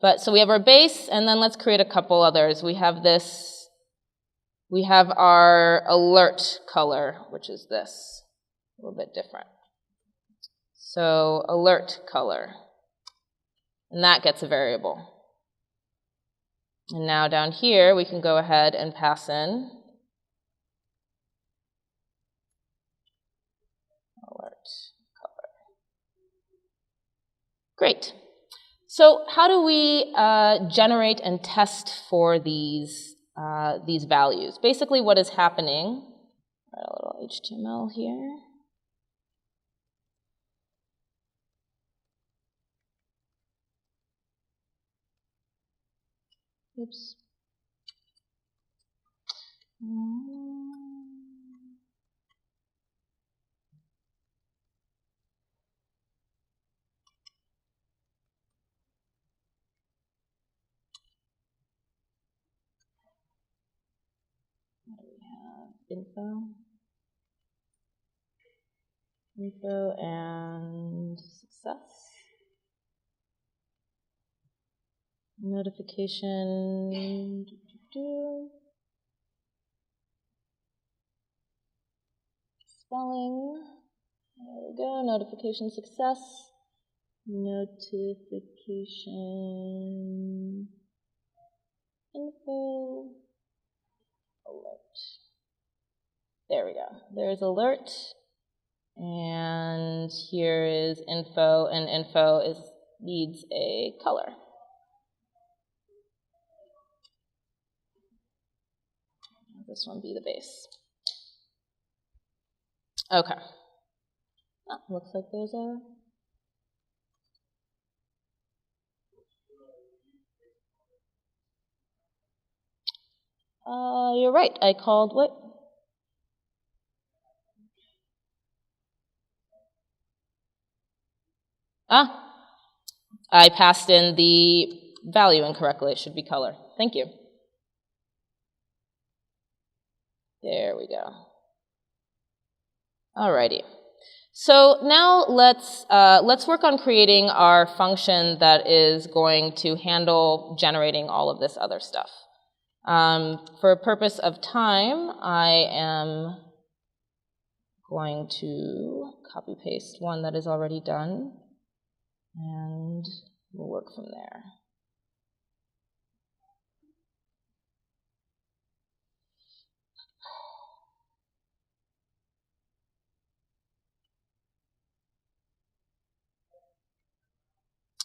But so we have our base, and then let's create a couple others. We have this. We have our alert color, which is this. A little bit different. So alert color. And that gets a variable. And now down here, we can go ahead and pass in alert color. Great. So how do we generate and test for these values? Basically what is happening, write a little HTML here. Oops. Info and success. Notification. Spelling. There we go. Notification success. Notification. Info. Alert. There we go. There's alert. And here is info, and info needs a color. This one be the base. Okay. Oh, looks like there's a... you're right. I called what? I passed in the value incorrectly. It should be color. Thank you. There we go. Alrighty. So now let's work on creating our function that is going to handle generating all of this other stuff. For purpose of time, I am going to copy paste one that is already done, and we'll work from there.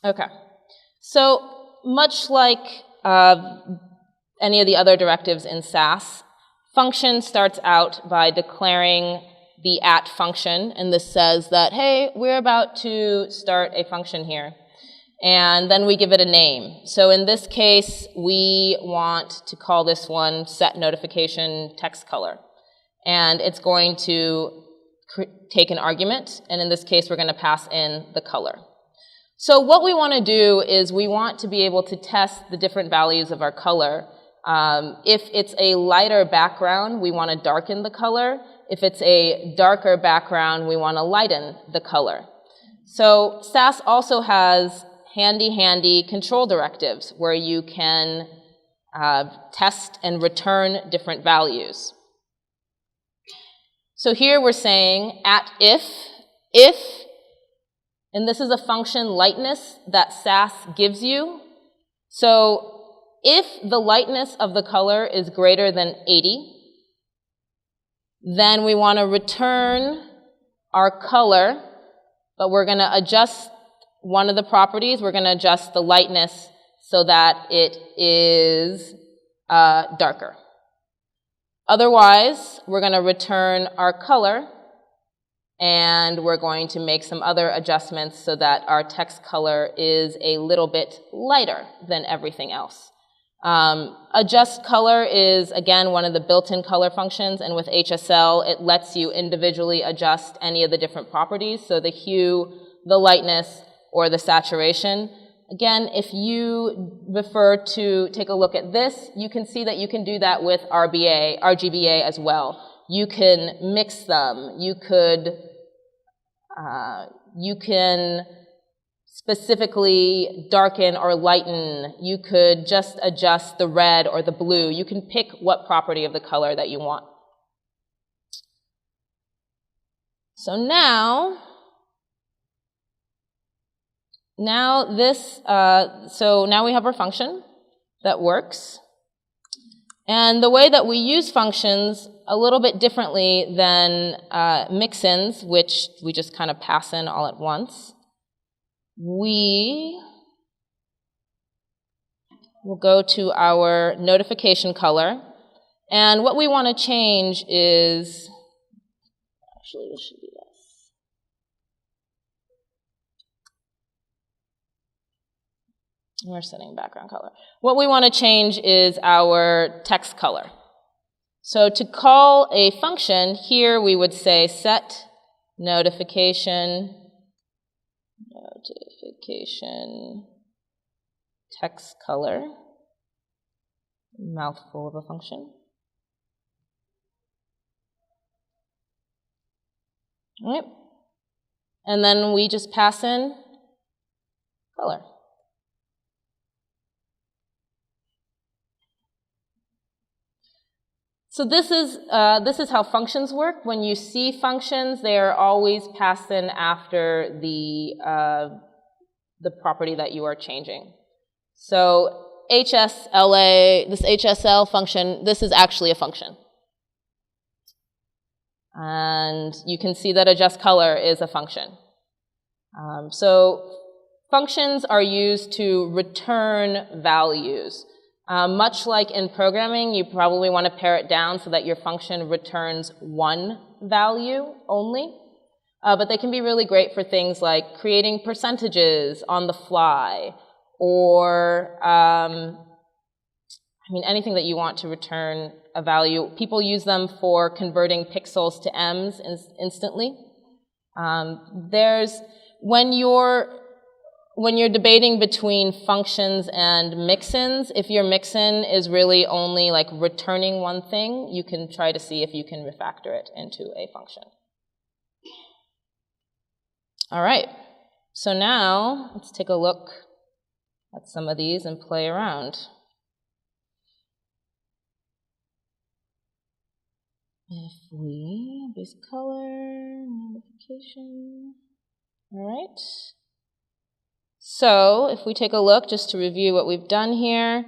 Okay, so much like any of the other directives in Sass, function starts out by declaring the @ function, and this says that, hey, we're about to start a function here. And then we give it a name. So in this case, we want to call this one set notification text color. And it's going to take an argument, and in this case, we're going to pass in the color. So what we want to do is we want to be able to test the different values of our color. If it's a lighter background, we want to darken the color. If it's a darker background, we want to lighten the color. So Sass also has handy control directives where you can test and return different values. So here we're saying at if, and this is a function lightness that Sass gives you. So if the lightness of the color is greater than 80, then we want to return our color, but we're going to adjust one of the properties. We're going to adjust the lightness so that it is darker. Otherwise, we're going to return our color, and we're going to make some other adjustments so that our text color is a little bit lighter than everything else. Adjust color is, again, one of the built-in color functions, and with HSL, it lets you individually adjust any of the different properties, so the hue, the lightness, or the saturation. Again, if you refer to take a look at this, you can see that you can do that with RGBA as well. You can mix them. You can specifically darken or lighten. You could just adjust the red or the blue. You can pick what property of the color that you want. So now we have our function that works. And the way that we use functions a little bit differently than Mixins, which we just kind of pass in all at once. We will go to our notification color. And what we want to change is, actually this should be this. We're setting background color. What we want to change is our text color. So to call a function, here we would say set notification text color, mouthful of a function. All right. And then we just pass in color. So this is how functions work. When you see functions, they are always passed in after the property that you are changing. So HSLA, this HSL function, this is actually a function. And you can see that adjust color is a function. So functions are used to return values. Much like in programming, you probably want to pare it down so that your function returns one value only. But they can be really great for things like creating percentages on the fly, or anything that you want to return a value. People use them for converting pixels to ems instantly. When you're debating between functions and mixins, if your mixin is really only like returning one thing, you can try to see if you can refactor it into a function. All right, so now let's take a look at some of these and play around. If we, base color, notification, all right. So if we take a look, just to review what we've done here,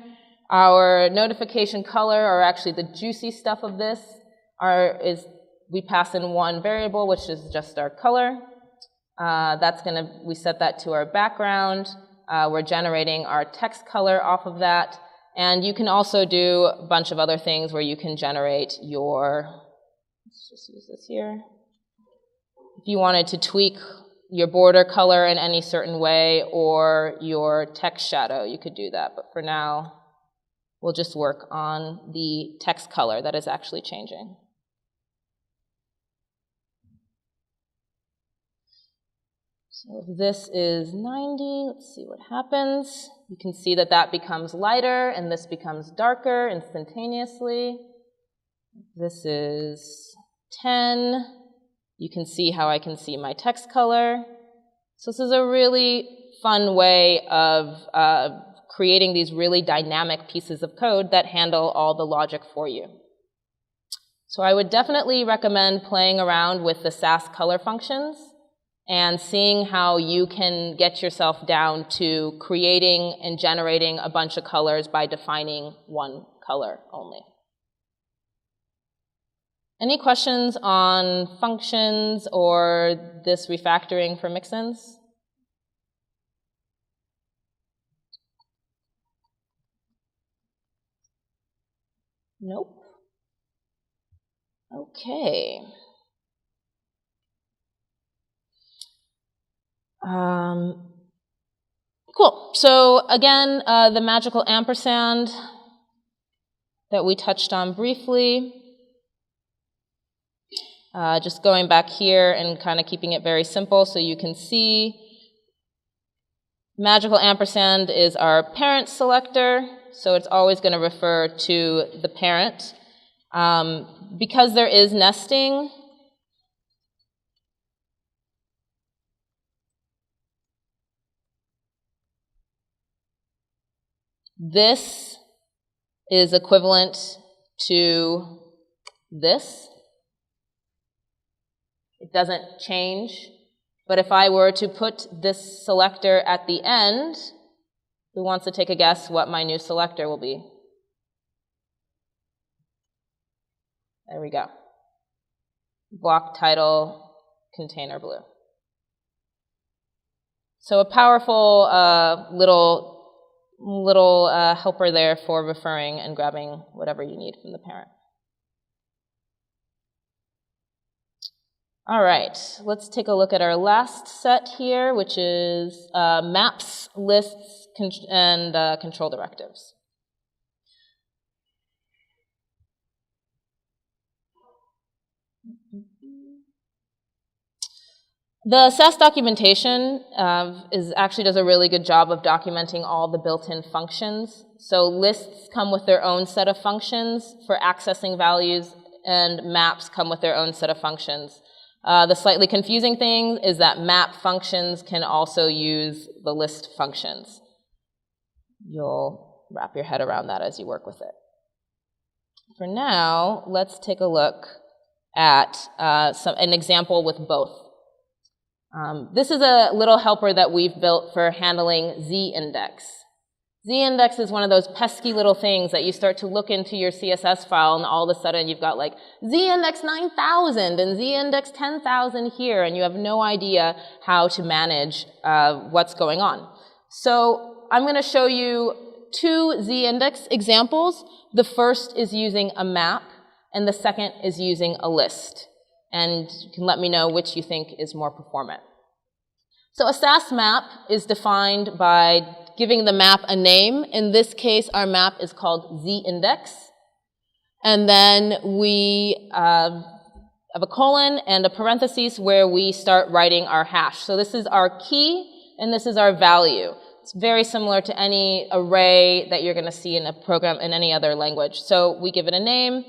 our notification color, or actually the juicy stuff of this, we pass in one variable, which is just our color. We set that to our background. We're generating our text color off of that. And you can also do a bunch of other things where you can generate let's just use this here. If you wanted to tweak your border color in any certain way, or your text shadow, you could do that. But for now, we'll just work on the text color that is actually changing. So if this is 90, let's see what happens. You can see that that becomes lighter, and this becomes darker instantaneously. This is 10. You can see how I can see my text color. So this is a really fun way of creating these really dynamic pieces of code that handle all the logic for you. So I would definitely recommend playing around with the Sass color functions and seeing how you can get yourself down to creating and generating a bunch of colors by defining one color only. Any questions on functions or this refactoring for Mixins? Nope. Okay. Cool. So again, the magical ampersand that we touched on briefly. Just going back here and kind of keeping it very simple so you can see. Magical ampersand is our parent selector, so it's always going to refer to the parent. Because there is nesting, this is equivalent to this. It doesn't change. But if I were to put this selector at the end, who wants to take a guess what my new selector will be? There we go. Block title, container blue. So a powerful little helper there for referring and grabbing whatever you need from the parent. All right, let's take a look at our last set here, which is maps, lists, and control directives. The Sass documentation actually does a really good job of documenting all the built-in functions. So lists come with their own set of functions for accessing values, and maps come with their own set of functions. The slightly confusing thing is that map functions can also use the list functions. You'll wrap your head around that as you work with it. For now, let's take a look at an example with both. This is a little helper that we've built for handling ZIndex. ZIndex is one of those pesky little things that you start to look into your CSS file and all of a sudden you've got like ZIndex 9000 and ZIndex 10,000 here and you have no idea how to manage what's going on. So I'm going to show you two ZIndex examples. The first is using a map and the second is using a list. And you can let me know which you think is more performant. So a Sass map is defined by giving the map a name. In this case, our map is called ZIndex. And then we have a colon and a parenthesis where we start writing our hash. So this is our key and this is our value. It's very similar to any array that you're going to see in a program in any other language. So we give it a name.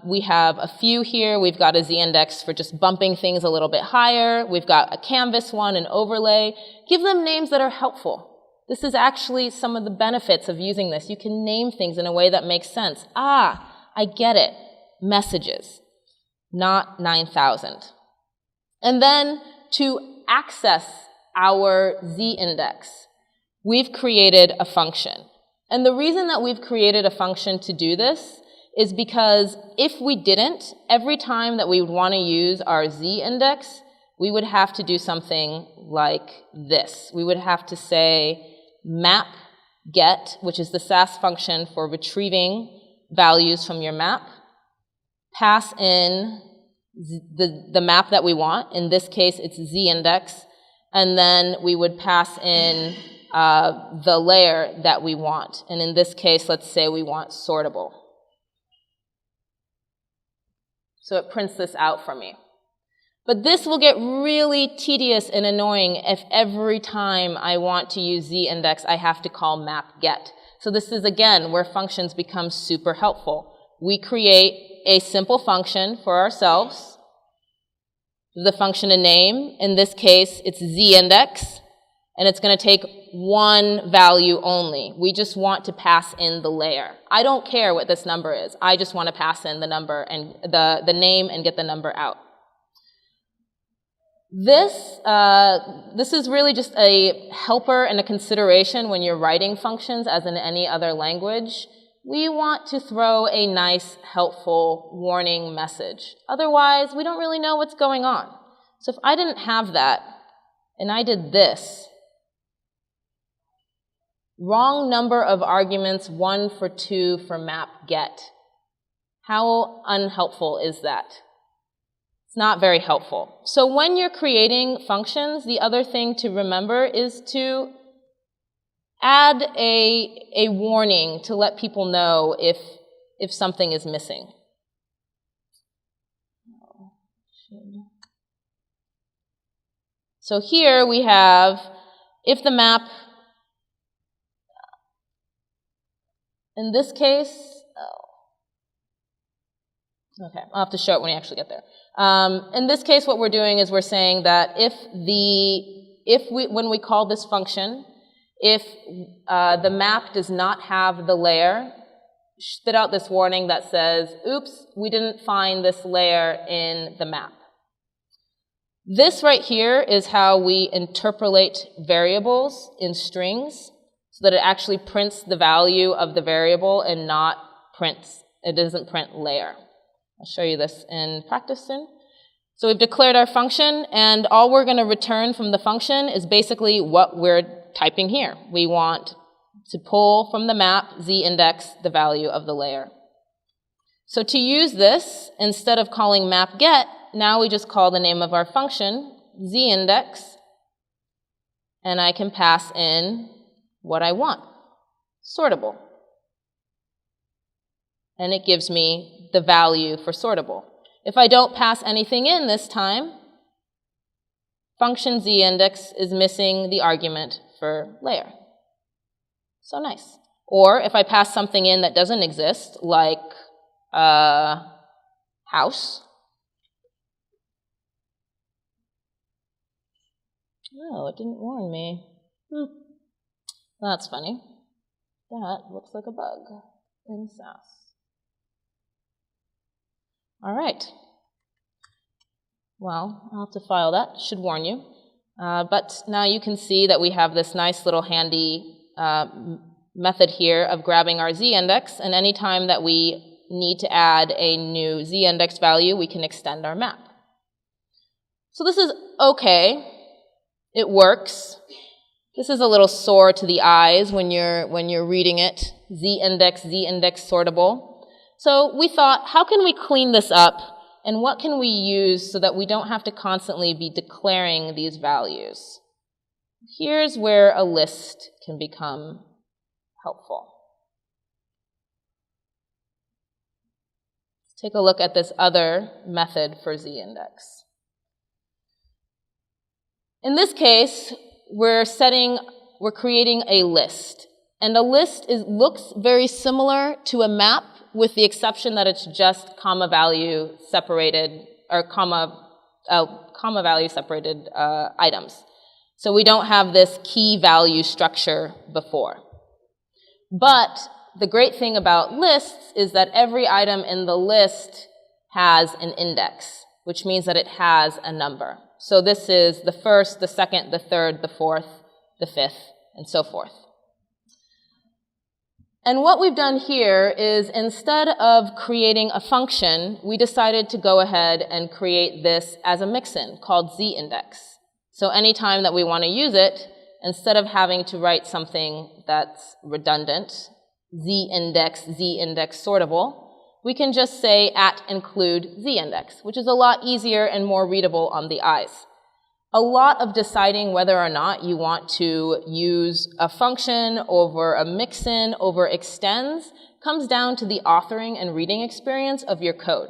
We have a few here. We've got a ZIndex for just bumping things a little bit higher. We've got a canvas one, an overlay. Give them names that are helpful. This is actually some of the benefits of using this. You can name things in a way that makes sense. Ah, I get it. Messages, not 9,000. And then to access our ZIndex, we've created a function. And the reason that we've created a function to do this is because if we didn't, every time that we would want to use our ZIndex, we would have to do something like this. We would have to say MapGet, which is the Sass function for retrieving values from your map, pass in the map that we want. In this case, it's ZIndex. And then we would pass in the layer that we want. And in this case, let's say we want sortable. So it prints this out for me. But this will get really tedious and annoying if every time I want to use ZIndex, I have to call MapGet. So this is, again, where functions become super helpful. We create a simple function for ourselves. The function a name. In this case, it's ZIndex. and it's going to take one value only. We just want to pass in the layer. I don't care what this number is. I just want to pass in the number and the name and get the number out. This is really just a helper and a consideration when you're writing functions, as in any other language. We want to throw a nice, helpful warning message. Otherwise, we don't really know what's going on. So if I didn't have that, and I did this, wrong number of arguments, 1 for 2 for MapGet. How unhelpful is that? It's not very helpful. So when you're creating functions, the other thing to remember is to add a warning to let people know if something is missing. So here we have, if the map, in this case, okay, I'll have to show it when we actually get there. In this case, what we're doing is we're saying that when we call this function, if the map does not have the layer, spit out this warning that says, oops, we didn't find this layer in the map. This right here is how we interpolate variables in strings so that it actually prints the value of the variable and not prints. It doesn't print layer. I'll show you this in practice soon. So we've declared our function, and all we're going to return from the function is basically what we're typing here. We want to pull from the map ZIndex the value of the layer. So to use this, instead of calling MapGet, now we just call the name of our function ZIndex, and I can pass in what I want, sortable. And it gives me the value for sortable. If I don't pass anything in this time, function ZIndex is missing the argument for layer. So nice. Or if I pass something in that doesn't exist, like house. Oh, it didn't warn me. That's funny. That looks like a bug in Sass. All right. Well, I'll have to file that. Should warn you. But now you can see that we have this nice little handy method here of grabbing our ZIndex, and anytime that we need to add a new ZIndex value, we can extend our map. So this is okay. It works. This is a little sore to the eyes when you're reading it. ZIndex sortable. So we thought, how can we clean this up, and what can we use so that we don't have to constantly be declaring these values? Here's where a list can become helpful. Let's take a look at this other method for ZIndex. In this case, we're creating a list. And a list looks very similar to a map, with the exception that it's just comma value separated, or comma value separated items. So we don't have this key value structure before. But the great thing about lists is that every item in the list has an index, which means that it has a number. So this is the first, the second, the third, the fourth, the fifth, and so forth. And what we've done here is, instead of creating a function, we decided to go ahead and create this as a mixin called ZIndex. So anytime that we want to use it, instead of having to write something that's redundant, ZIndex sortable, we can just say @include ZIndex, which is a lot easier and more readable on the eyes. A lot of deciding whether or not you want to use a function over a mixin over extends comes down to the authoring and reading experience of your code.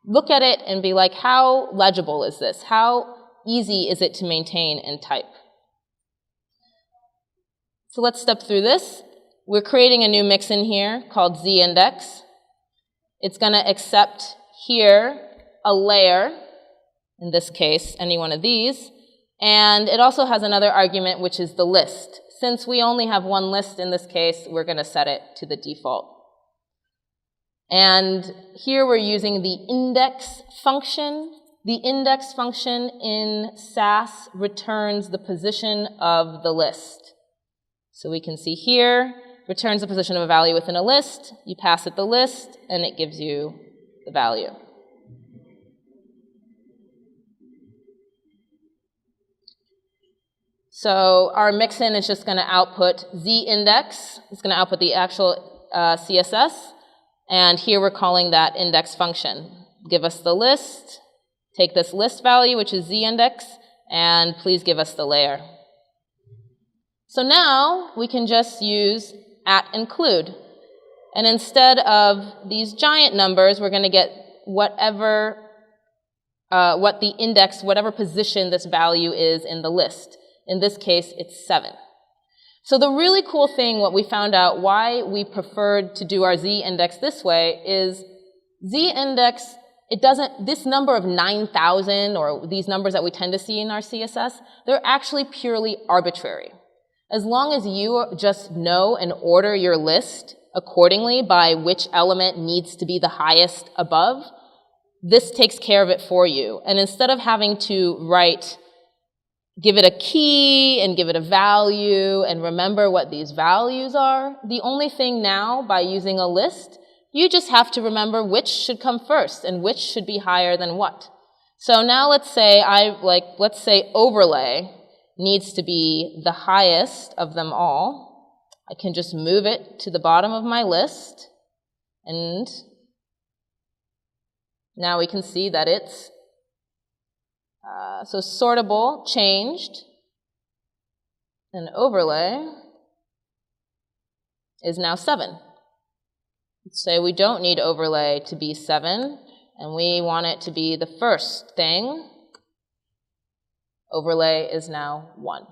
Look at it and be like, how legible is this? How easy is it to maintain and type? So let's step through this. We're creating a new mixin here called ZIndex. It's going to accept here a layer, in this case, any one of these, And it also has another argument, which is the list. Since we only have one list in this case, we're going to set it to the default. And here we're using the index function. The index function in Sass returns the position of the list. So we can see here, returns the position of a value within a list. You pass it the list, and it gives you the value. So our mixin is just going to output ZIndex. It's going to output the actual CSS. And here we're calling that index function. Give us the list. Take this list value, which is ZIndex, and please give us the layer. So now we can just use @include. And instead of these giant numbers, we're going to get whatever position this value is in the list. In this case, it's 7. So the really cool thing, what we found out why we preferred to do our ZIndex this way is ZIndex, this number of 9,000 or these numbers that we tend to see in our CSS, they're actually purely arbitrary. As long as you just know and order your list accordingly by which element needs to be the highest above, this takes care of it for you. And instead of having to give it a key and give it a value and remember what these values are, the only thing now by using a list, you just have to remember which should come first and which should be higher than what. So now let's say overlay needs to be the highest of them all. I can just move it to the bottom of my list, and now we can see that it's so sortable changed, and overlay is now 7. Let's say we don't need overlay to be 7, and we want it to be the first thing. Overlay is now 1.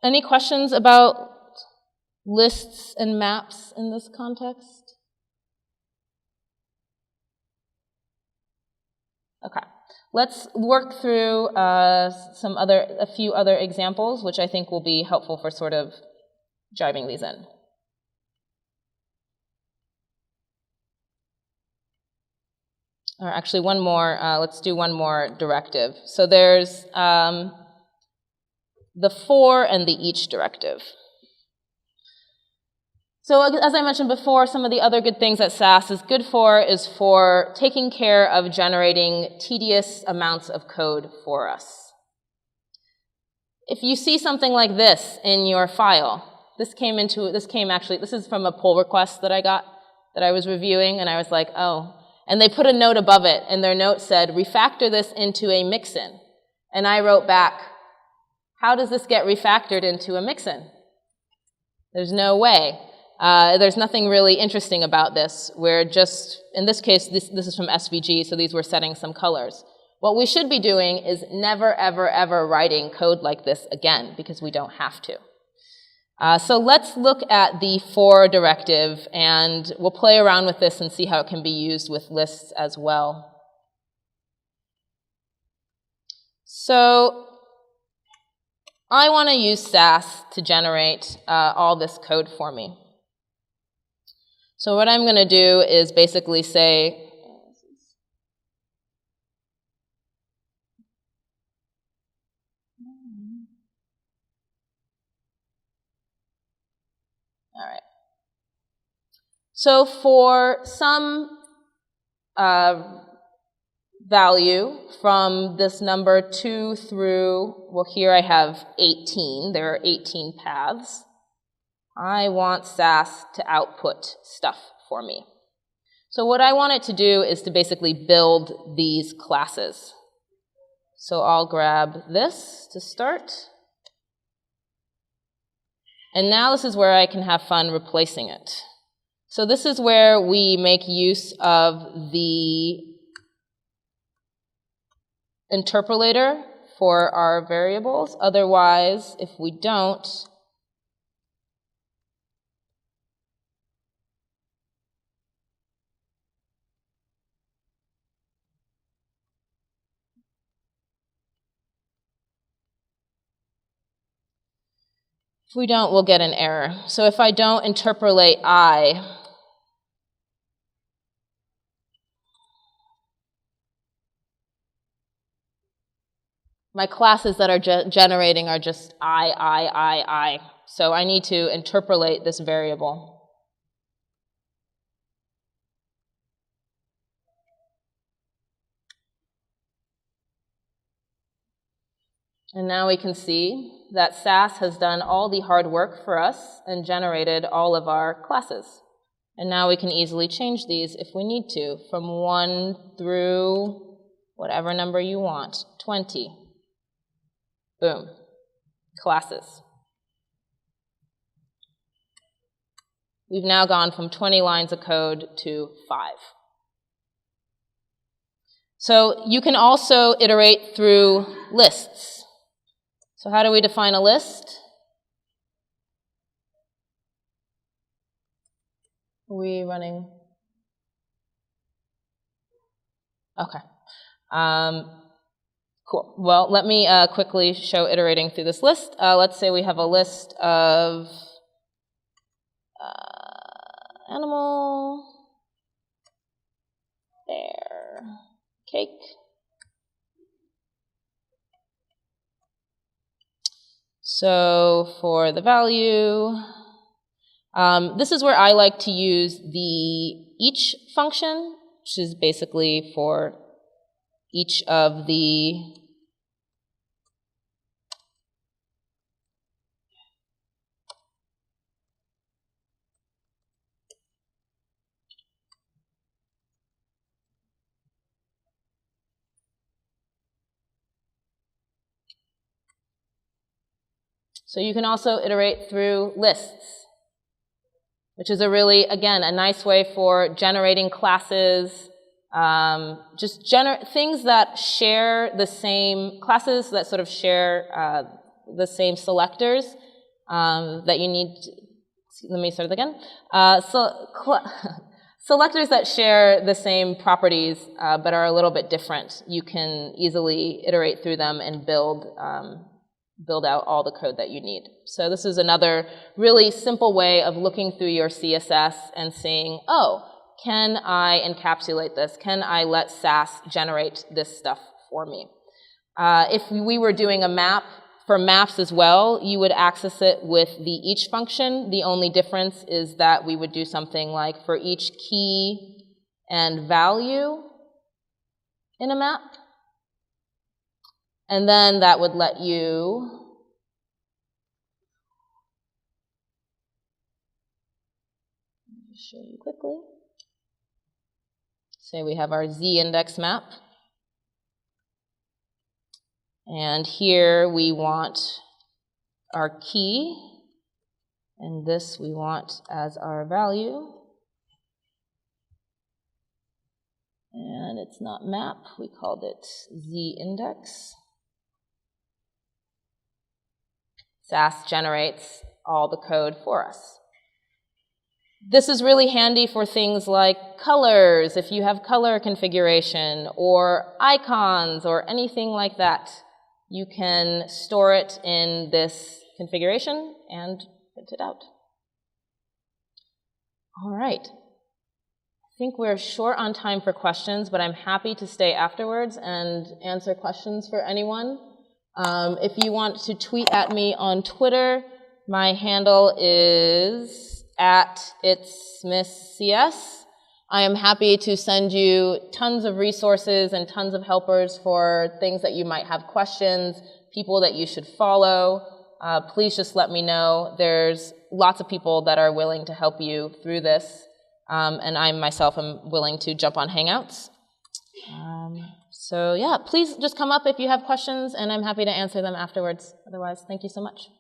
Any questions about lists and maps in this context? Okay, let's work through a few other examples, which I think will be helpful for sort of driving these in. Or actually, one more. Let's do one more directive. So there's the for and the each directive. So as I mentioned before, some of the other good things that Sass is good for is for taking care of generating tedious amounts of code for us. If you see something like this in your file, this is from a pull request that I got that I was reviewing, and I was like, oh. And they put a note above it, and their note said, refactor this into a mixin. And I wrote back, how does this get refactored into a mixin? There's no way. There's nothing really interesting about this. We're just, in this case, this is from SVG, so these were setting some colors. What we should be doing is never, ever, ever writing code like this again, because we don't have to. So let's look at the for directive, and we'll play around with this and see how it can be used with lists as well. So I want to use Sass to generate all this code for me. So what I'm going to do is basically say, all right. So for some value from this number 2 through, well, here I have 18. There are 18 paths. I want Sass to output stuff for me. So what I want it to do is to basically build these classes. So I'll grab this to start. And now this is where I can have fun replacing it. So this is where we make use of the interpolator for our variables. Otherwise, if we don't, If we don't, we'll get an error. So if I don't interpolate I, my classes that are generating are just I. So I need to interpolate this variable. And now we can see that Sass has done all the hard work for us and generated all of our classes. And now we can easily change these if we need to, from 1 through whatever number you want, 20. Boom. Classes. We've now gone from 20 lines of code to 5. So you can also iterate through lists. So how do we define a list? Are we running? Okay. Cool. Well, let me quickly show iterating through this list. Let's say we have a list of animal, bear, cake. So for the value, this is where I like to use the each function, which is basically for each of the So you can also iterate through lists, which is a really, again, a nice way for generating classes, things that share the same, classes that sort of share the same selectors that you need. Let me start it again. Selectors that share the same properties but are a little bit different. You can easily iterate through them and build out all the code that you need. So this is another really simple way of looking through your CSS and seeing, oh, can I encapsulate this? Can I let Sass generate this stuff for me? If we were doing a map, for maps as well, you would access it with the each function. The only difference is that we would do something like for each key and value in a map. And then that would let you show you quickly. Say we have our ZIndex map. And here we want our key. And this we want as our value. And it's not map, we called it ZIndex. Sass generates all the code for us. This is really handy for things like colors, if you have color configuration, or icons, or anything like that. You can store it in this configuration and print it out. All right. I think we're short on time for questions, but I'm happy to stay afterwards and answer questions for anyone. If you want to tweet at me on Twitter, my handle is @itsmisscs. I am happy to send you tons of resources and tons of helpers for things that you might have questions, people that you should follow. Please just let me know. There's lots of people that are willing to help you through this, and I myself am willing to jump on Hangouts. So yeah, please just come up if you have questions, and I'm happy to answer them afterwards. Otherwise, thank you so much.